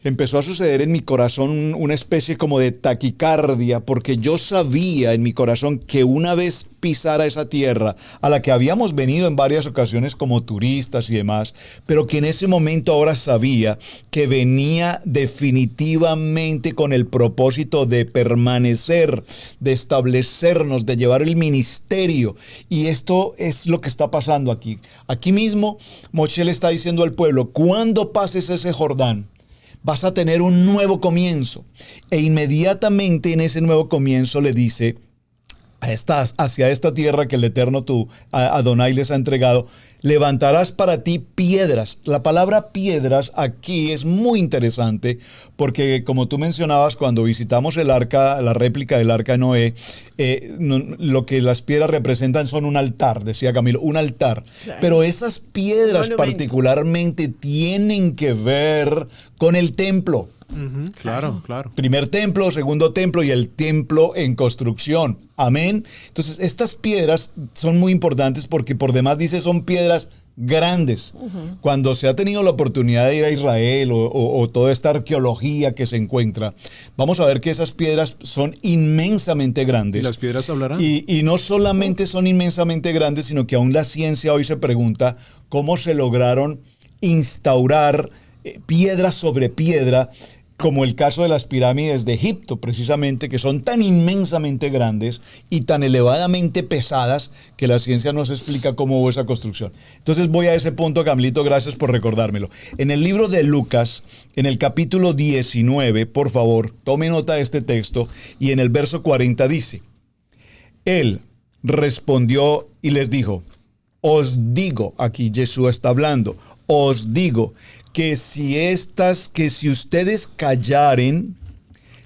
empezó a suceder en mi corazón una especie como de taquicardia, porque yo sabía en mi corazón que una vez pisara esa tierra, a la que habíamos venido en varias ocasiones como turistas y demás, pero que en ese momento ahora sabía que venía definitivamente con el propósito de permanecer, de establecernos, de llevar el ministerio. Y esto es lo que está pasando aquí. Aquí mismo Moshe le está diciendo al pueblo: cuando pases ese Jordán, vas a tener un nuevo comienzo. E inmediatamente en ese nuevo comienzo le dice: hacia esta tierra que el Eterno Adonai les ha entregado, levantarás para ti piedras. La palabra piedras aquí es muy interesante porque, como tú mencionabas, cuando visitamos el arca, la réplica del arca de Noé, lo que las piedras representan son un altar, decía Camilo, un altar. Claro. Pero esas piedras particularmente tienen que ver con el templo. Claro, claro. Primer templo, segundo templo y el templo en construcción. Amén. Entonces, estas piedras son muy importantes porque por demás dice son piedras grandes. Cuando se ha tenido la oportunidad de ir a Israel o toda esta arqueología que se encuentra, vamos a ver que esas piedras son inmensamente grandes. ¿Y las piedras hablarán? Y no solamente son inmensamente grandes, sino que aún la ciencia hoy se pregunta cómo se lograron instaurar piedra sobre piedra, como el caso de las pirámides de Egipto, precisamente, que son tan inmensamente grandes y tan elevadamente pesadas que la ciencia nos explica cómo hubo esa construcción. Entonces voy a ese punto, Camilito, gracias por recordármelo. En el libro de Lucas, en el capítulo 19, por favor, tome nota de este texto, y en el verso 40 dice: Él respondió y les dijo: os digo, aquí Jesús está hablando, os digo que si ustedes callaren,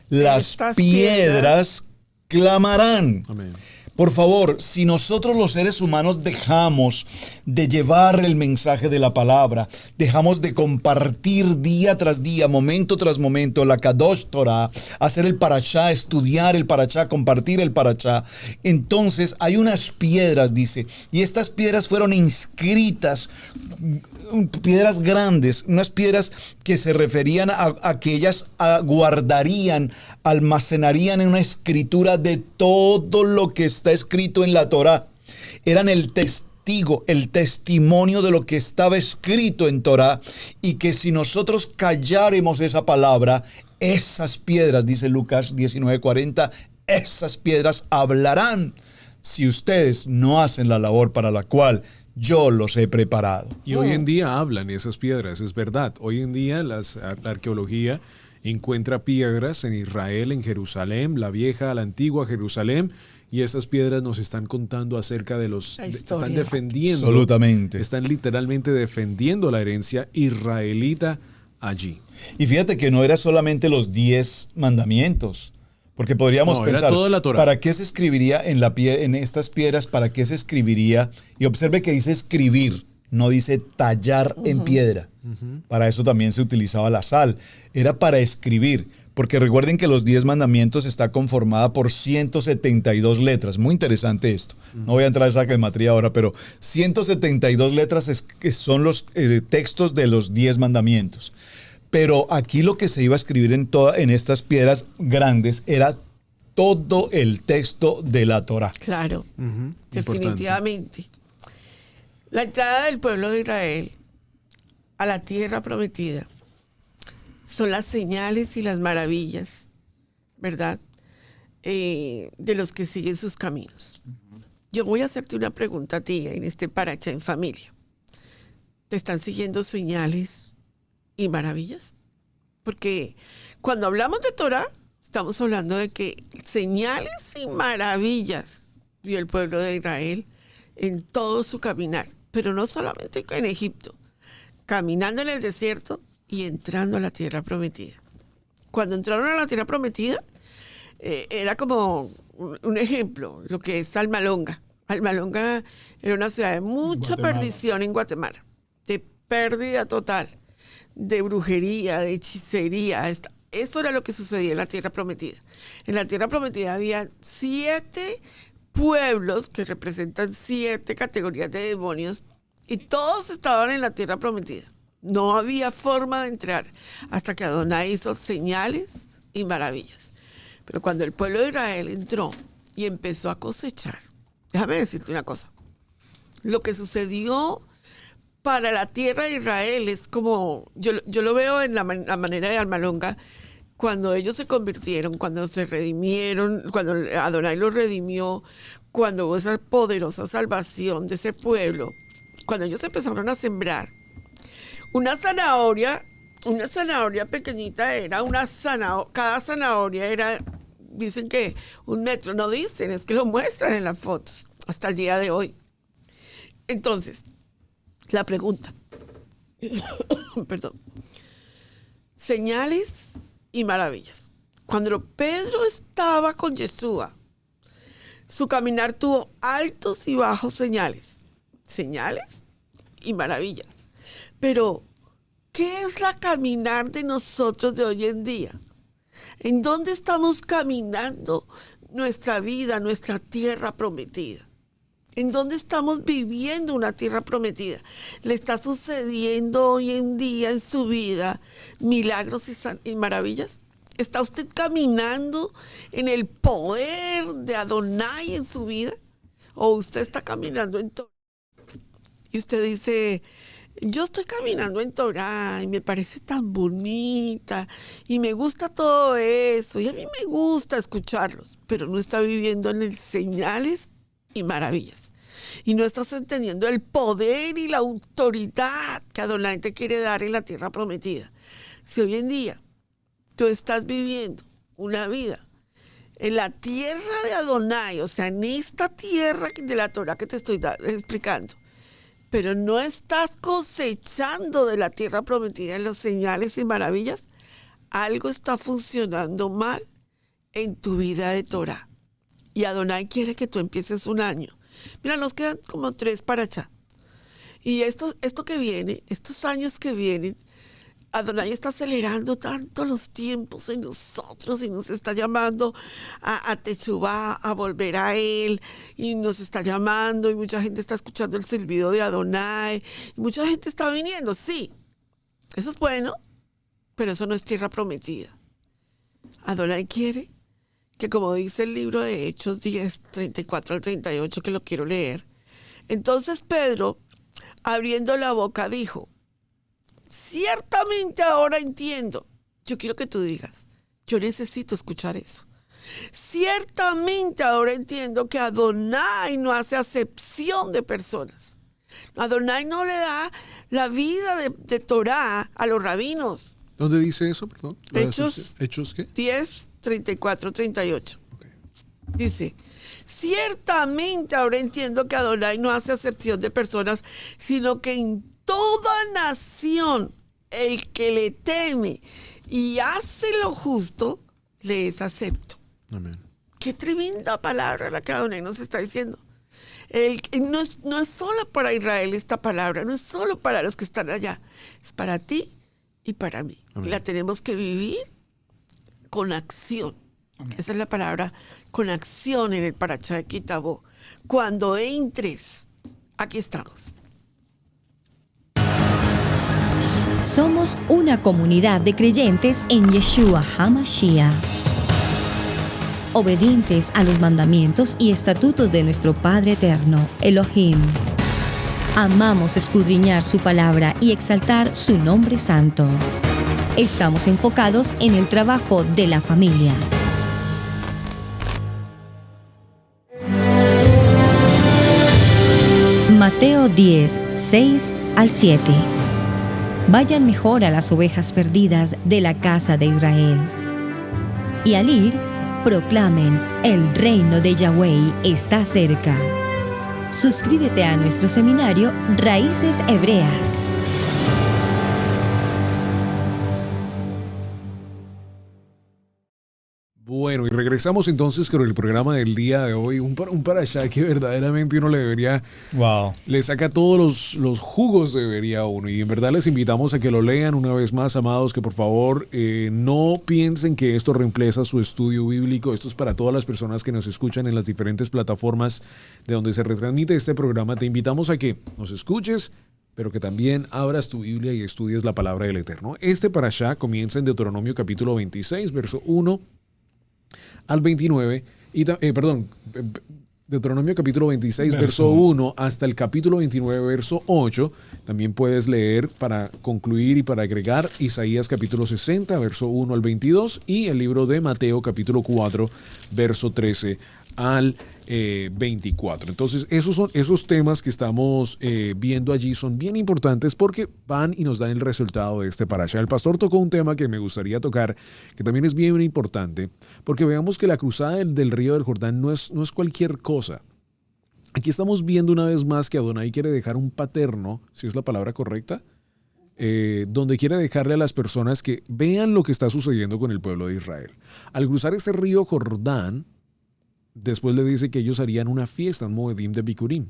las piedras clamarán. Amén. Por favor, si nosotros los seres humanos dejamos de llevar el mensaje de la palabra, dejamos de compartir día tras día, momento tras momento, la Kadosh Torah, hacer el parashá, estudiar el parashá, compartir el parashá, entonces hay unas piedras, dice, y estas piedras fueron inscritas, piedras grandes, unas piedras que se referían a que ellas guardarían, almacenarían en una escritura de todo lo que está escrito en la Torá. Eran el testigo, el testimonio de lo que estaba escrito en Torá, y que si nosotros calláremos esa palabra, esas piedras, dice Lucas 19:40, esas piedras hablarán si ustedes no hacen la labor para la cual yo los he preparado. Y hoy en día hablan esas piedras, es verdad. Hoy en día la arqueología encuentra piedras en Israel, en Jerusalén, la vieja, la antigua Jerusalén, y esas piedras nos están contando acerca de están defendiendo. Absolutamente. Están literalmente defendiendo la herencia israelita allí. Y fíjate que no era solamente los 10 mandamientos. Porque podríamos pensar, toda la Torá. ¿Para qué se escribiría en estas piedras? ¿Para qué se escribiría? Y observe que dice escribir, no dice tallar en piedra. Para eso también se utilizaba la sal. Era para escribir. Porque recuerden que los 10 mandamientos está conformada por 172 letras. Muy interesante esto. No voy a entrar a esa gematría ahora, pero 172 letras son los textos de los 10 mandamientos. Pero aquí lo que se iba a escribir en estas piedras grandes era todo el texto de la Torá. Claro, definitivamente. La entrada del pueblo de Israel a la tierra prometida son las señales y las maravillas, ¿verdad? De los que siguen sus caminos. Yo voy a hacerte una pregunta a ti en este Paracha en Familia. ¿Te están siguiendo señales y maravillas? Porque cuando hablamos de Torah, estamos hablando de que señales y maravillas vio el pueblo de Israel en todo su caminar. Pero no solamente en Egipto, caminando en el desierto y entrando a la tierra prometida. Cuando entraron a la tierra prometida, era como un ejemplo, lo que es Almalonga. Almalonga era una ciudad de mucha perdición en Guatemala, de pérdida total, de brujería, de hechicería. Eso era lo que sucedía en la tierra prometida. En la tierra prometida había 7 pueblos que representan 7 categorías de demonios y todos estaban en la tierra prometida. No había forma de entrar hasta que Adonai hizo señales y maravillas. Pero cuando el pueblo de Israel entró y empezó a cosechar, déjame decirte una cosa, lo que sucedió para la tierra de Israel es como, yo lo veo en la manera de Almalonga, cuando ellos se convirtieron, cuando se redimieron, cuando Adonai los redimió, cuando hubo esa poderosa salvación de ese pueblo, cuando ellos empezaron a sembrar, una zanahoria pequeñita era cada zanahoria era, dicen que 1 metro, no dicen, es que lo muestran en las fotos, hasta el día de hoy. Entonces, la pregunta, perdón, señales y maravillas. Cuando Pedro estaba con Yeshua, su caminar tuvo altos y bajos señales y maravillas. Pero, ¿qué es la caminar de nosotros de hoy en día? ¿En dónde estamos caminando nuestra vida, nuestra tierra prometida? ¿En dónde estamos viviendo una tierra prometida? ¿Le está sucediendo hoy en día en su vida milagros y maravillas? ¿Está usted caminando en el poder de Adonai en su vida? ¿O usted está caminando en Torah? Y usted dice, yo estoy caminando en Torah y me parece tan bonita y me gusta todo eso y a mí me gusta escucharlos, pero no está viviendo en el señales y maravillas. Y no estás entendiendo el poder y la autoridad que Adonai te quiere dar en la tierra prometida. Si hoy en día tú estás viviendo una vida en la tierra de Adonai, o sea, en esta tierra de la Torah que te estoy explicando, pero no estás cosechando de la tierra prometida en las señales y maravillas, algo está funcionando mal en tu vida de Torah. Y Adonai quiere que tú empieces un año. Mira, nos quedan como 3 para allá. Y esto que viene, estos años que vienen, Adonai está acelerando tanto los tiempos en nosotros y nos está llamando a Teshuvá, a volver a Él, y nos está llamando y mucha gente está escuchando el silbido de Adonai y mucha gente está viniendo, sí, eso es bueno, pero eso no es tierra prometida. Adonai quiere que, como dice el libro de Hechos 10, 34 al 38, que lo quiero leer, entonces Pedro, abriendo la boca, dijo, ciertamente ahora entiendo. Yo quiero que tú digas, yo necesito escuchar eso. Ciertamente ahora entiendo que Adonai no hace acepción de personas. Adonai no le da la vida de Torah a los rabinos. ¿Dónde dice eso, perdón? ¿Hechos qué? 10, 34, 38. Okay. Dice, ciertamente ahora entiendo que Adonai no hace acepción de personas, sino que en toda nación el que le teme y hace lo justo, le es acepto. Amén. Qué tremenda palabra la que Adonai nos está diciendo. No es solo para Israel esta palabra, no es solo para los que están allá, es para ti y para mí. Amén. La tenemos que vivir con acción. Amén. Esa es la palabra, con acción en el Paracha de Ki Tavo. Cuando entres, aquí estamos. Somos una comunidad de creyentes en Yeshua HaMashiach, obedientes a los mandamientos y estatutos de nuestro Padre Eterno, Elohim. Amamos escudriñar su palabra y exaltar su nombre santo. Estamos enfocados en el trabajo de la familia. Mateo 10, 6 al 7. Vayan mejor a las ovejas perdidas de la casa de Israel. Y al ir, proclamen: el reino de Yahweh está cerca. Suscríbete a nuestro seminario Raíces Hebreas. Bueno, y regresamos entonces con el programa del día de hoy. Un parashá que verdaderamente uno le debería... Wow. Le saca todos los jugos debería uno. Y en verdad les invitamos a que lo lean una vez más, amados, que por favor no piensen que esto reemplaza su estudio bíblico. Esto es para todas las personas que nos escuchan en las diferentes plataformas de donde se retransmite este programa. Te invitamos a que nos escuches, pero que también abras tu Biblia y estudies la palabra del Eterno. Este parashá comienza en Deuteronomio capítulo 26, verso 1 al 29, Deuteronomio capítulo 26, verso 1 hasta el capítulo 29, verso 8. También puedes leer para concluir y para agregar Isaías capítulo 60, verso 1 al 22 y el libro de Mateo capítulo 4, verso 13 al 24. Entonces, esos temas que estamos viendo allí son bien importantes porque van y nos dan el resultado de este parashá. El pastor tocó un tema que me gustaría tocar, que también es bien importante, porque veamos que la cruzada del río del Jordán no es cualquier cosa. Aquí estamos viendo una vez más que Adonai quiere dejar un paterno, si es la palabra correcta, donde quiere dejarle a las personas que vean lo que está sucediendo con el pueblo de Israel. Al cruzar este río Jordán, después le dice que ellos harían una fiesta, un Moedim de Bikurim.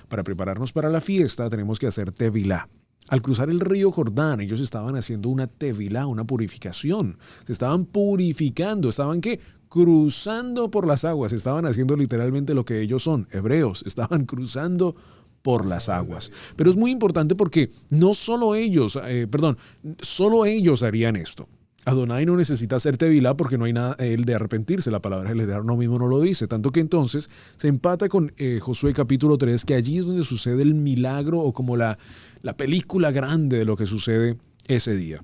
Para prepararnos para la fiesta tenemos que hacer tevilá. Al cruzar el río Jordán, ellos estaban haciendo una tevilá, una purificación. Se estaban purificando, estaban ¿qué? Cruzando por las aguas. Estaban haciendo literalmente lo que ellos son, hebreos. Estaban cruzando por las aguas. Pero es muy importante porque no solo ellos, solo ellos harían esto. Adonai no necesita hacer tevilá porque no hay nada él de arrepentirse. La palabra del Eterno mismo no lo dice. Tanto que entonces se empata con Josué capítulo 3, que allí es donde sucede el milagro o como la película grande de lo que sucede ese día.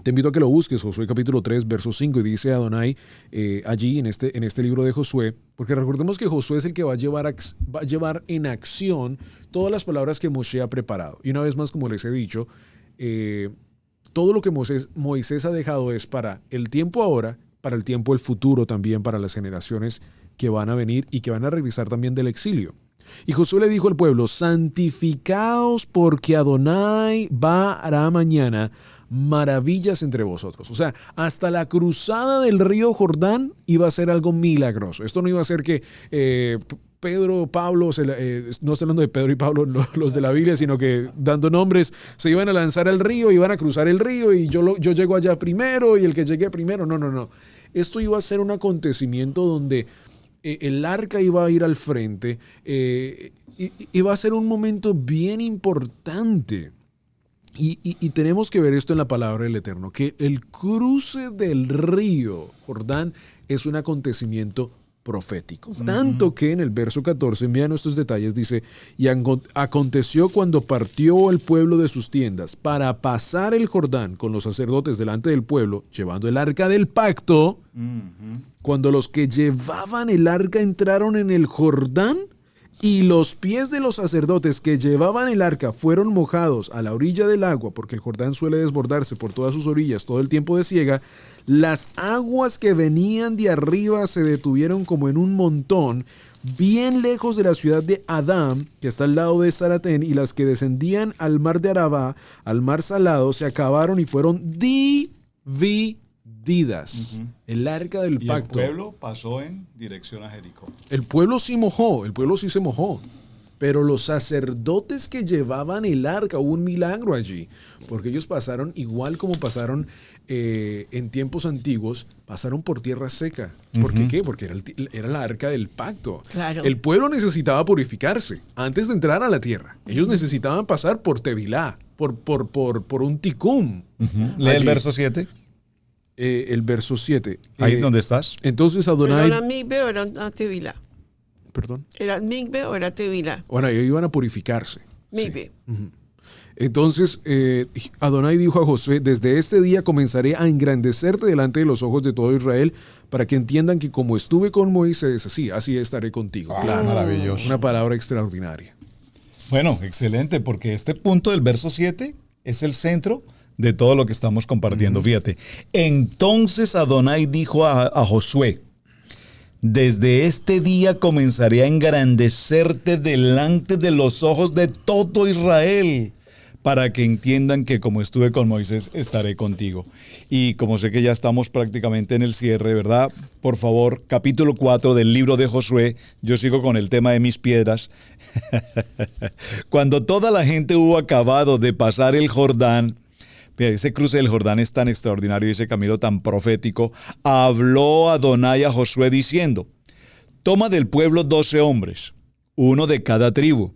Te invito a que lo busques, Josué capítulo 3, verso 5, y dice Adonai allí en este libro de Josué, porque recordemos que Josué es el que va a llevar en acción todas las palabras que Moshe ha preparado. Y una vez más, como les he dicho, todo lo que Moisés ha dejado es para el tiempo ahora, para el tiempo del futuro también, para las generaciones que van a venir y que van a regresar también del exilio. Y Josué le dijo al pueblo: santificaos porque Adonai hará mañana maravillas entre vosotros. O sea, hasta la cruzada del río Jordán iba a ser algo milagroso. Esto no iba a ser que Pedro, Pablo, no estoy hablando de Pedro y Pablo, los de la Biblia, sino que dando nombres, se iban a lanzar al río, iban a cruzar el río y yo llego allá primero y el que llegue primero. No. Esto iba a ser un acontecimiento donde el arca iba a ir al frente, iba a ser un momento bien importante. Y tenemos que ver esto en la palabra del Eterno, que el cruce del río Jordán es un acontecimiento profético. Tanto que en el verso 14, vean estos detalles, dice: y aconteció cuando partió el pueblo de sus tiendas para pasar el Jordán con los sacerdotes delante del pueblo, llevando el arca del pacto, cuando los que llevaban el arca entraron en el Jordán, y los pies de los sacerdotes que llevaban el arca fueron mojados a la orilla del agua, porque el Jordán suele desbordarse por todas sus orillas todo el tiempo de siega, las aguas que venían de arriba se detuvieron como en un montón, bien lejos de la ciudad de Adam, que está al lado de Zaratén, y las que descendían al mar de Arabá, al mar salado, se acabaron y fueron divididas. El arca del pacto. El pueblo pasó en dirección a Jericó. El pueblo sí se mojó. Pero los sacerdotes que llevaban el arca, hubo un milagro allí, porque ellos pasaron igual como pasaron en tiempos antiguos, pasaron por tierra seca. ¿Por qué? Porque era la arca del pacto. Claro. El pueblo necesitaba purificarse antes de entrar a la tierra. Ellos necesitaban pasar por tevilá, por un tikum. Lee el verso 7. El verso 7. Ahí donde estás. Entonces Adonai... ¿Era migbe o era tevilá? Perdón. ¿Era migbe o era tevilá? Bueno, ellos iban a purificarse. Maybe. Entonces, Adonai dijo a Josué, desde este día comenzaré a engrandecerte delante de los ojos de todo Israel, para que entiendan que como estuve con Moisés, así estaré contigo. Claro, maravilloso. Una palabra extraordinaria. Bueno, excelente, porque este punto del verso 7 es el centro de todo lo que estamos compartiendo. Fíjate, entonces Adonai dijo a Josué, desde este día comenzaré a engrandecerte delante de los ojos de todo Israel, para que entiendan que como estuve con Moisés, estaré contigo. Y como sé que ya estamos prácticamente en el cierre, ¿verdad? Por favor, capítulo 4 del libro de Josué. Yo sigo con el tema de mis piedras. Cuando toda la gente hubo acabado de pasar el Jordán, ese cruce del Jordán es tan extraordinario y ese camino tan profético, habló Adonai a Josué diciendo, toma del pueblo 12 hombres, uno de cada tribu,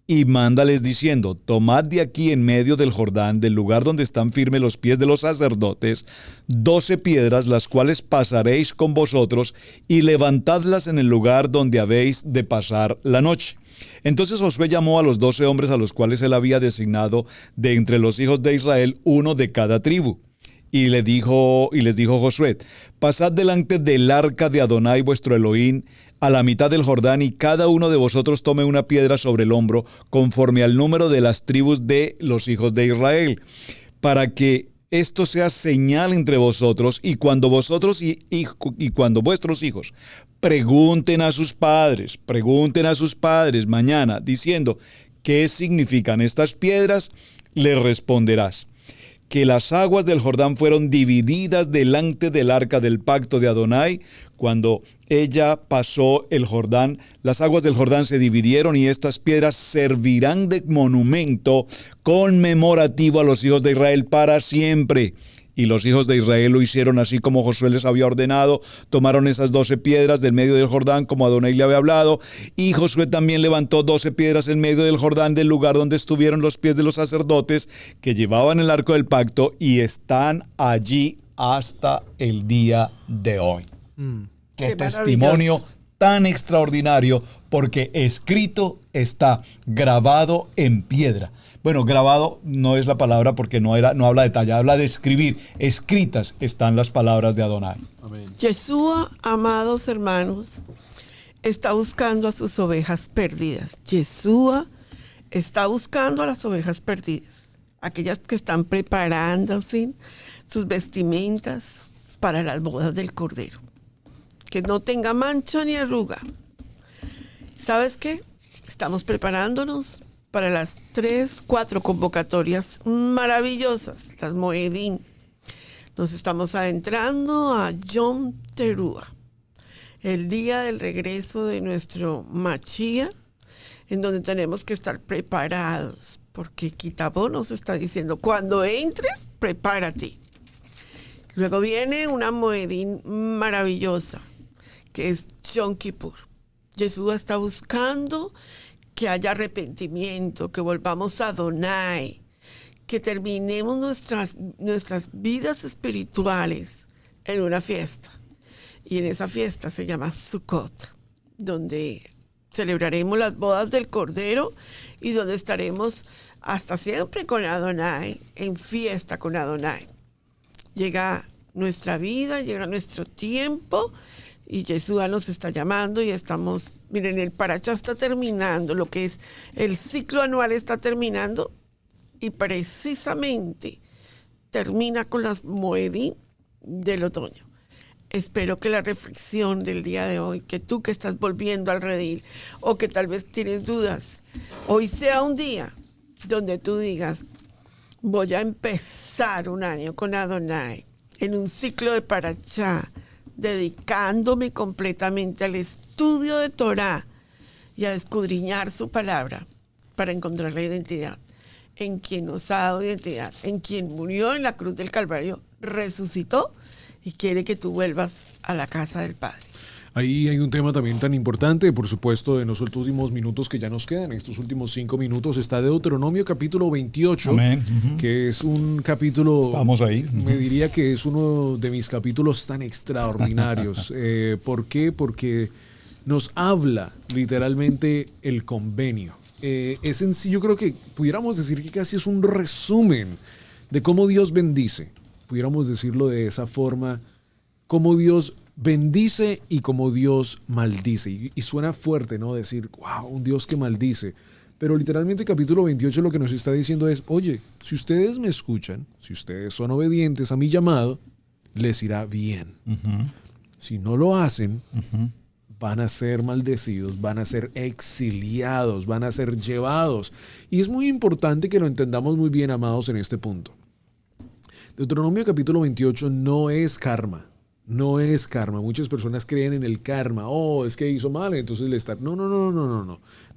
y mándales diciendo, tomad de aquí en medio del Jordán, del lugar donde están firmes los pies de los sacerdotes, 12 piedras, las cuales pasaréis con vosotros, y levantadlas en el lugar donde habéis de pasar la noche. Entonces Josué llamó a los 12 hombres a los cuales él había designado de entre los hijos de Israel, uno de cada tribu. Y les dijo Josué, pasad delante del arca de Adonai vuestro Elohim a la mitad del Jordán, y cada uno de vosotros tome una piedra sobre el hombro, conforme al número de las tribus de los hijos de Israel, para que esto sea señal entre vosotros, y cuando vosotros y cuando vuestros hijos pregunten a sus padres mañana, diciendo, ¿qué significan estas piedras?, les responderás, que las aguas del Jordán fueron divididas delante del arca del pacto de Adonai. Cuando ella pasó el Jordán, las aguas del Jordán se dividieron, y estas piedras servirán de monumento conmemorativo a los hijos de Israel para siempre. Y los hijos de Israel lo hicieron así como Josué les había ordenado. Tomaron esas 12 piedras del medio del Jordán, como Adonai le había hablado. Y Josué también levantó 12 piedras en medio del Jordán, del lugar donde estuvieron los pies de los sacerdotes que llevaban el arco del pacto, y están allí hasta el día de hoy. Qué testimonio tan extraordinario, porque escrito está, grabado en piedra. Bueno, grabado no es la palabra porque no habla de talla, habla de escribir. Escritas están las palabras de Adonai. Amén. Yeshua, amados hermanos, está buscando a sus ovejas perdidas. Yeshua está buscando a las ovejas perdidas, aquellas que están preparándose sus vestimentas para las bodas del Cordero, que no tenga mancha ni arruga. ¿Sabes qué? Estamos preparándonos para las 4 convocatorias maravillosas, las Moedim. Nos estamos adentrando a Yom Teruah, el día del regreso de nuestro Mashiach, en donde tenemos que estar preparados, porque Kitabó nos está diciendo, cuando entres, prepárate. Luego viene una Moedim maravillosa, que es Yom Kippur. Yeshua está buscando que haya arrepentimiento, que volvamos a Adonai, que terminemos nuestras vidas espirituales en una fiesta. Y en esa fiesta se llama Sukkot, donde celebraremos las bodas del Cordero y donde estaremos hasta siempre con Adonai, en fiesta con Adonai. Llega nuestra vida, llega nuestro tiempo, y Yeshua nos está llamando y estamos, miren, el Parashá está terminando, lo que es el ciclo anual está terminando, y precisamente termina con las Moedim del otoño. Espero que la reflexión del día de hoy, que tú que estás volviendo al redil o que tal vez tienes dudas, hoy sea un día donde tú digas, voy a empezar un año con Adonai en un ciclo de Parashá, dedicándome completamente al estudio de Torah y a escudriñar su palabra para encontrar la identidad en quien nos ha dado identidad, en quien murió en la cruz del Calvario, resucitó y quiere que tú vuelvas a la casa del Padre. Ahí hay un tema también tan importante, por supuesto, en los últimos minutos que ya nos quedan. Estos últimos 5 minutos está Deuteronomio capítulo 28, Amén. Que es un capítulo... Estamos ahí. Me diría que es uno de mis capítulos tan extraordinarios. ¿Por qué? Porque nos habla literalmente el convenio. es en sí, yo creo que pudiéramos decir que casi es un resumen de cómo Dios bendice. Pudiéramos decirlo de esa forma, cómo Dios bendice y cómo Dios maldice. Y suena fuerte, ¿no? Decir, wow, un Dios que maldice. Pero literalmente capítulo 28 lo que nos está diciendo es, oye, si ustedes me escuchan, si ustedes son obedientes a mi llamado, les irá bien. Ujú. Si no lo hacen, Ujú. van a ser maldecidos, van a ser exiliados, van a ser llevados. Y es muy importante que lo entendamos muy bien, amados, en este punto. Deuteronomio capítulo 28 no es karma. No es karma. Muchas personas creen en el karma. Oh, es que hizo mal, entonces le está...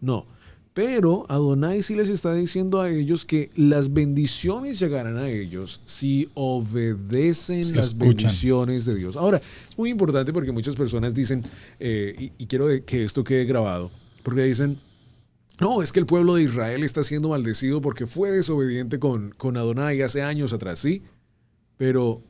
No. Pero Adonai sí les está diciendo a ellos que las bendiciones llegarán a ellos si obedecen Si las escuchan. bendiciones de Dios. Ahora, es muy importante porque muchas personas dicen, y quiero que esto quede grabado, porque dicen, no, es que el pueblo de Israel está siendo maldecido porque fue desobediente con Adonai hace años atrás, ¿sí? Pero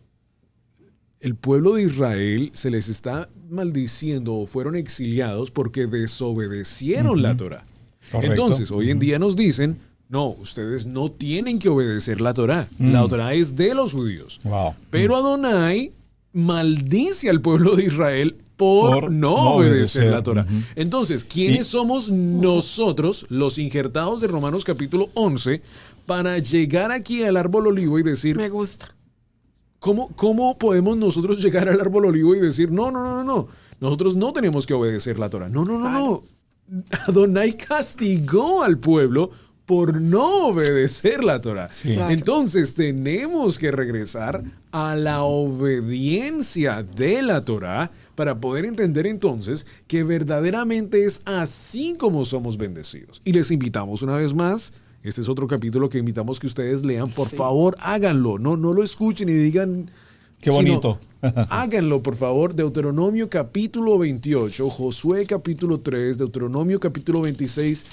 el pueblo de Israel se les está maldiciendo o fueron exiliados porque desobedecieron la Torá. Correcto. Entonces, hoy en día nos dicen, no, ustedes no tienen que obedecer la Torá. La Torá es de los judíos. Wow. Pero Adonai maldice al pueblo de Israel por no obedecer la Torá. Ujú. Entonces, ¿quiénes somos nosotros, los injertados de Romanos capítulo 11, para llegar aquí al árbol olivo y decir, Me gusta. ¿Cómo podemos nosotros llegar al árbol olivo y decir, no, nosotros no tenemos que obedecer la Torá? No. Adonai castigó al pueblo por no obedecer la Torá. Sí. Claro. Entonces tenemos que regresar a la obediencia de la Torá para poder entender entonces que verdaderamente es así como somos bendecidos. Y les invitamos una vez más. Este es otro capítulo que invitamos que ustedes lean. Por favor, háganlo. No lo escuchen y digan... Qué bonito. Háganlo, por favor. Deuteronomio capítulo 28, Josué capítulo 3, Deuteronomio capítulo 26,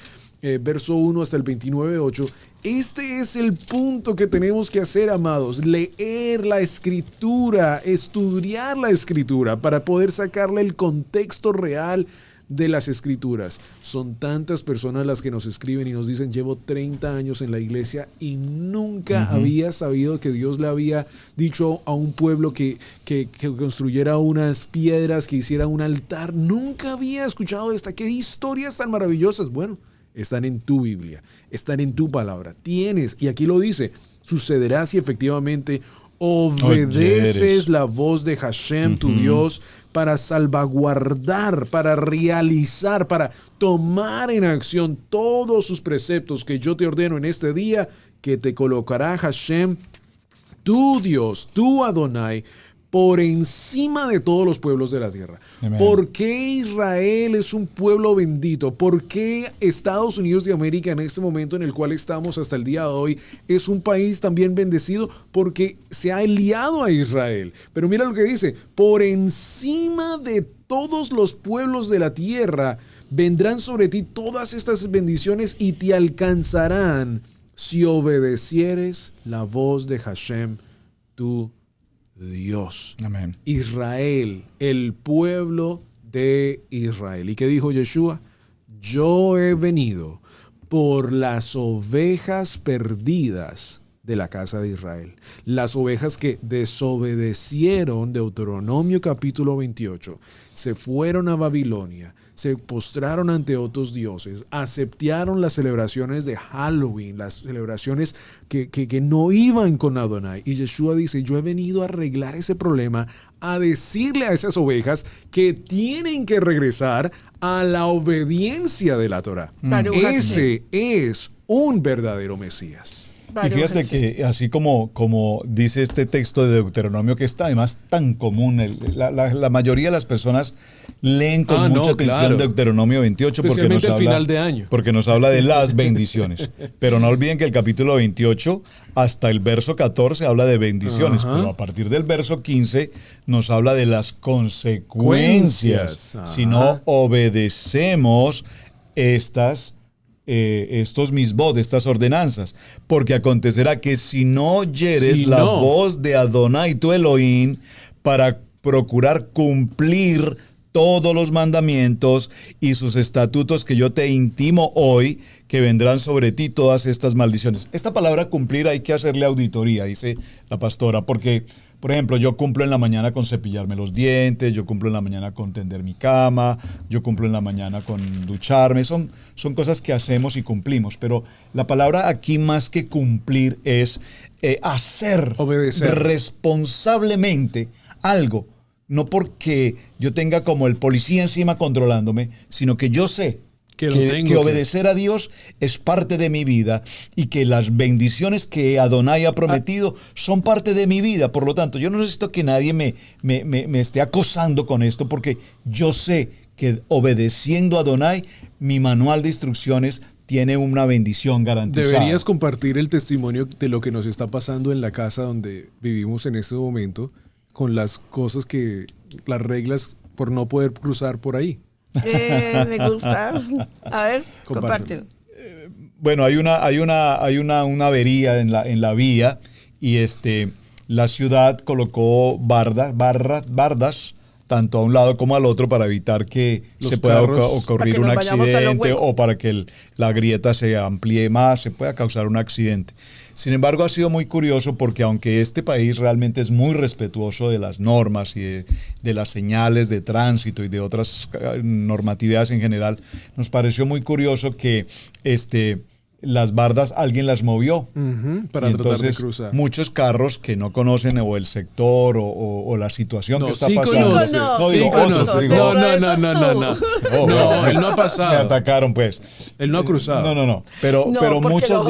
verso 1 hasta el 29, 8. Este es el punto que tenemos que hacer, amados. Leer la Escritura, estudiar la Escritura para poder sacarle el contexto real de las Escrituras. Son tantas personas las que nos escriben y nos dicen, llevo 30 años en la iglesia y nunca había sabido que Dios le había dicho a un pueblo que construyera unas piedras, que hiciera un altar. Nunca había escuchado esta. ¿Qué historias tan maravillosas? Bueno, están en tu Biblia, están en tu palabra. Tienes, y aquí lo dice, sucederá si efectivamente obedeces Oyeres. la voz de Hashem, tu Dios, para salvaguardar, para realizar, para tomar en acción todos sus preceptos que yo te ordeno en este día, que te colocará Hashem, tu Dios, tu Adonai, por encima de todos los pueblos de la tierra. Amén. ¿Por qué Israel es un pueblo bendito? ¿Por qué Estados Unidos de América en este momento en el cual estamos hasta el día de hoy es un país también bendecido? Porque se ha aliado a Israel. Pero mira lo que dice, por encima de todos los pueblos de la tierra vendrán sobre ti todas estas bendiciones y te alcanzarán si obedecieres la voz de Hashem, tu Dios. Amén. Israel, el pueblo de Israel. ¿Y qué dijo Yeshua? Yo he venido por las ovejas perdidas de la casa de Israel. Las ovejas que desobedecieron, Deuteronomio capítulo 28, se fueron a Babilonia, se postraron ante otros dioses, aceptaron las celebraciones de Halloween, las celebraciones que no iban con Adonai. Y Yeshua dice, yo he venido a arreglar ese problema, a decirle a esas ovejas que tienen que regresar a la obediencia de la Torá. Baruch Ese es un verdadero Mesías. Y fíjate que así como dice este texto de Deuteronomio, que está además tan común, la mayoría de las personas leen con mucha atención claro. Deuteronomio 28 Especialmente al final de año. porque nos habla de las bendiciones. Pero no olviden que el capítulo 28 hasta el verso 14 habla de bendiciones, Ajá. pero a partir del verso 15 nos habla de las consecuencias Ajá. si no obedecemos estos misbod, estas ordenanzas, porque acontecerá que si no oyeres Si la no. voz de Adonai tu Elohim para procurar cumplir todos los mandamientos y sus estatutos que yo te intimo hoy, que vendrán sobre ti todas estas maldiciones. Esta palabra cumplir hay que hacerle auditoría, dice la pastora, porque, por ejemplo, yo cumplo en la mañana con cepillarme los dientes, yo cumplo en la mañana con tender mi cama, yo cumplo en la mañana con ducharme, son cosas que hacemos y cumplimos, pero la palabra aquí más que cumplir es hacer, obedecer responsablemente algo. No porque yo tenga como el policía encima controlándome, sino que yo sé que obedecer a Dios es parte de mi vida y que las bendiciones que Adonai ha prometido son parte de mi vida. Por lo tanto, yo no necesito que nadie me esté acosando con esto, porque yo sé que obedeciendo a Adonai, mi manual de instrucciones tiene una bendición garantizada. Deberías compartir el testimonio de lo que nos está pasando en la casa donde vivimos en este momento, con las cosas las reglas por no poder cruzar por ahí. Me gusta. A ver, compártelo. Bueno, hay una avería en la vía y la ciudad colocó bardas tanto a un lado como al otro para evitar que se pueda ocurrir un accidente o para que la grieta se amplíe más, se pueda causar un accidente. Sin embargo, ha sido muy curioso porque aunque este país realmente es muy respetuoso de las normas y de las señales de tránsito y de otras normatividades en general, nos pareció muy curioso que las bardas alguien las movió. Para tratar de entonces, cruzar. Muchos carros que no conocen o el sector o la situación que está pasando. No, él no ha pasado. Me atacaron, pues. Él no ha cruzado. No. Pero muchos,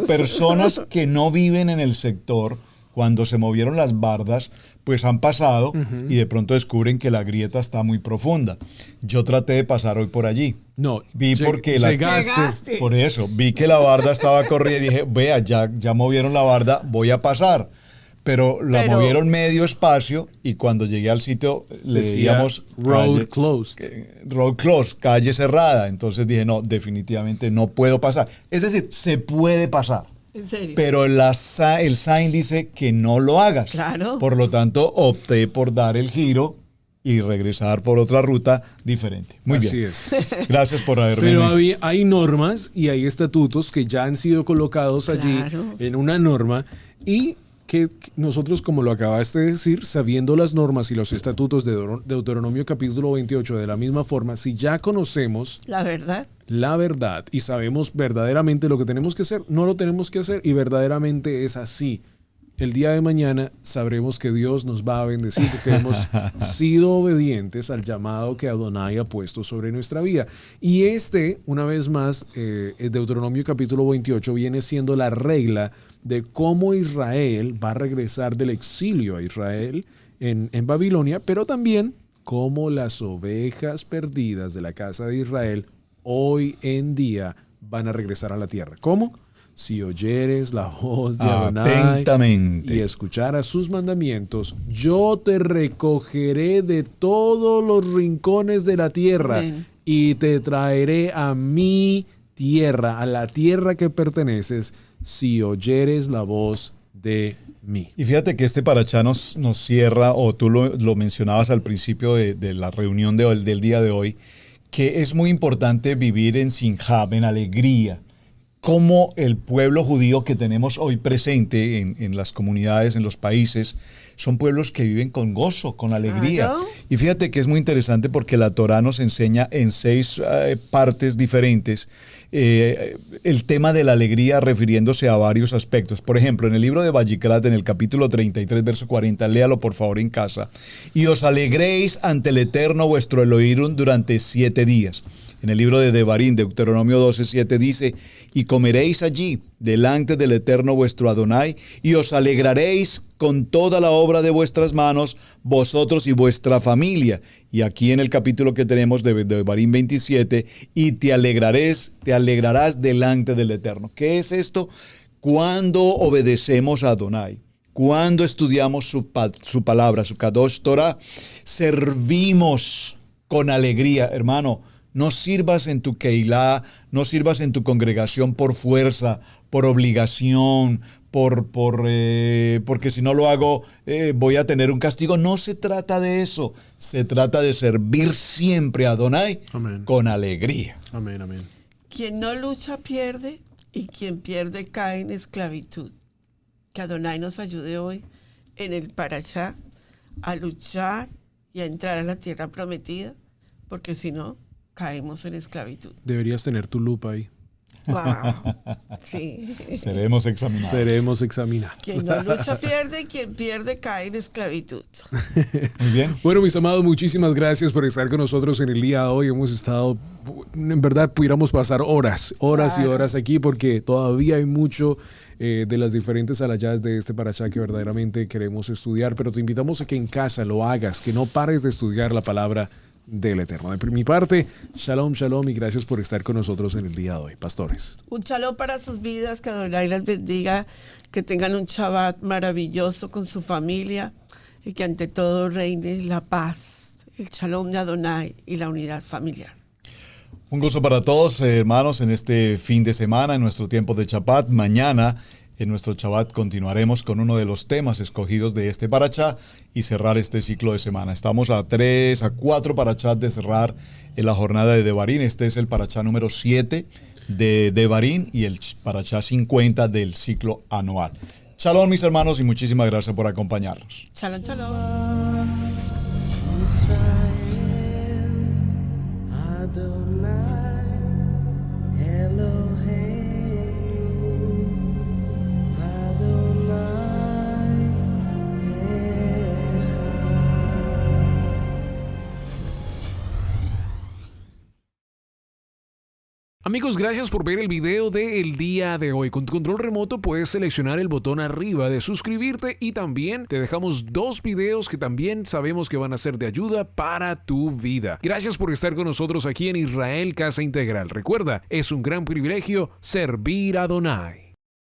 personas que no viven en el sector, cuando se movieron las bardas, pues han pasado y de pronto descubren que la grieta está muy profunda. Yo traté de pasar hoy por allí. No, llegaste. Por eso, vi que la barda estaba corrida y dije, vea, ya movieron la barda, voy a pasar. Pero movieron medio espacio y cuando llegué al sitio le decíamos road closed, calle cerrada. Entonces dije, no, definitivamente no puedo pasar. Es decir, se puede pasar. ¿En serio? Pero el sign dice que no lo hagas. Claro. Por lo tanto, opté por dar el giro y regresar por otra ruta diferente. Muy bien. Así es. Gracias por haberme. Pero hay normas y hay estatutos que ya han sido colocados allí en una norma y que nosotros, como lo acabaste de decir, sabiendo las normas y los estatutos de Deuteronomio capítulo 28 de la misma forma, si ya conocemos la verdad y sabemos verdaderamente lo que tenemos que hacer, no lo tenemos que hacer y verdaderamente es así. El día de mañana sabremos que Dios nos va a bendecir porque hemos sido obedientes al llamado que Adonai ha puesto sobre nuestra vida. Y una vez más, el Deuteronomio capítulo 28 viene siendo la regla de cómo Israel va a regresar del exilio a Israel en Babilonia, pero también cómo las ovejas perdidas de la casa de Israel hoy en día van a regresar a la tierra. ¿Cómo? Si oyeres la voz de Adonai y escucharas sus mandamientos, yo te recogeré de todos los rincones de la tierra y te traeré a mi tierra, a la tierra que perteneces, si oyeres la voz de mí. Y fíjate que este parachá nos cierra, o tú lo mencionabas al principio de la reunión del día de hoy, que es muy importante vivir en Sinjab, en alegría. Como el pueblo judío que tenemos hoy presente en las comunidades, en los países, son pueblos que viven con gozo, con alegría. Claro. Y fíjate que es muy interesante porque la Torá nos enseña en 6 partes diferentes el tema de la alegría, refiriéndose a varios aspectos. Por ejemplo, en el libro de Vayikrat, en el capítulo 33, verso 40, léalo por favor en casa. Y os alegréis ante el Eterno vuestro Elohim durante 7 días. En el libro de Devarim, Deuteronomio 12:7 dice, y comeréis allí delante del Eterno vuestro Adonai, y os alegraréis con toda la obra de vuestras manos, vosotros y vuestra familia. Y aquí en el capítulo que tenemos de Devarim 27, y te alegrarás delante del Eterno. ¿Qué es esto? Cuando obedecemos a Adonai, cuando estudiamos su palabra, su Kadosh Torah, servimos con alegría, hermano. No sirvas en tu Keilah, no sirvas en tu congregación por fuerza, por obligación, porque si no lo hago voy a tener un castigo. No se trata de eso. Se trata de servir siempre a Adonai Amén. con alegría. Amén, amén. Quien no lucha pierde y quien pierde cae en esclavitud. Que Adonai nos ayude hoy en el Parashá a luchar y a entrar a la tierra prometida, porque si no, caemos en esclavitud. Deberías tener tu lupa ahí. ¡Wow! Sí. Seremos examinados. Seremos examinados. Quien no lucha pierde y quien pierde cae en esclavitud. Muy bien. Bueno, mis amados, muchísimas gracias por estar con nosotros en el día de hoy. Hemos estado, en verdad, pudiéramos pasar horas y horas aquí porque todavía hay mucho de las diferentes alayás de este parashá que verdaderamente queremos estudiar, pero te invitamos a que en casa lo hagas, que no pares de estudiar la palabra del Eterno. De mi parte, shalom, shalom y gracias por estar con nosotros en el día de hoy, pastores. Un shalom para sus vidas, que Adonai las bendiga, que tengan un Shabbat maravilloso con su familia y que ante todo reine la paz, el shalom de Adonai y la unidad familiar. Un gusto para todos, hermanos, en este fin de semana, en nuestro tiempo de Shabbat. Mañana, en nuestro Shabbat, continuaremos con uno de los temas escogidos de este parashá y cerrar este ciclo de semana. Estamos a 3, a 4 parashás de cerrar en la jornada de Devarim. Este es el parashá número 7 de Devarim y el parashá 50 del ciclo anual. Shalom, mis hermanos, y muchísimas gracias por acompañarnos. Shalom, shalom. Israel, Adonai, Eloheinu, Adonai, Echad. Amigos, gracias por ver el video del día de hoy. Con tu control remoto puedes seleccionar el botón arriba de suscribirte y también te dejamos 2 videos que también sabemos que van a ser de ayuda para tu vida. Gracias por estar con nosotros aquí en Israel Casa Integral. Recuerda, es un gran privilegio servir a Adonai.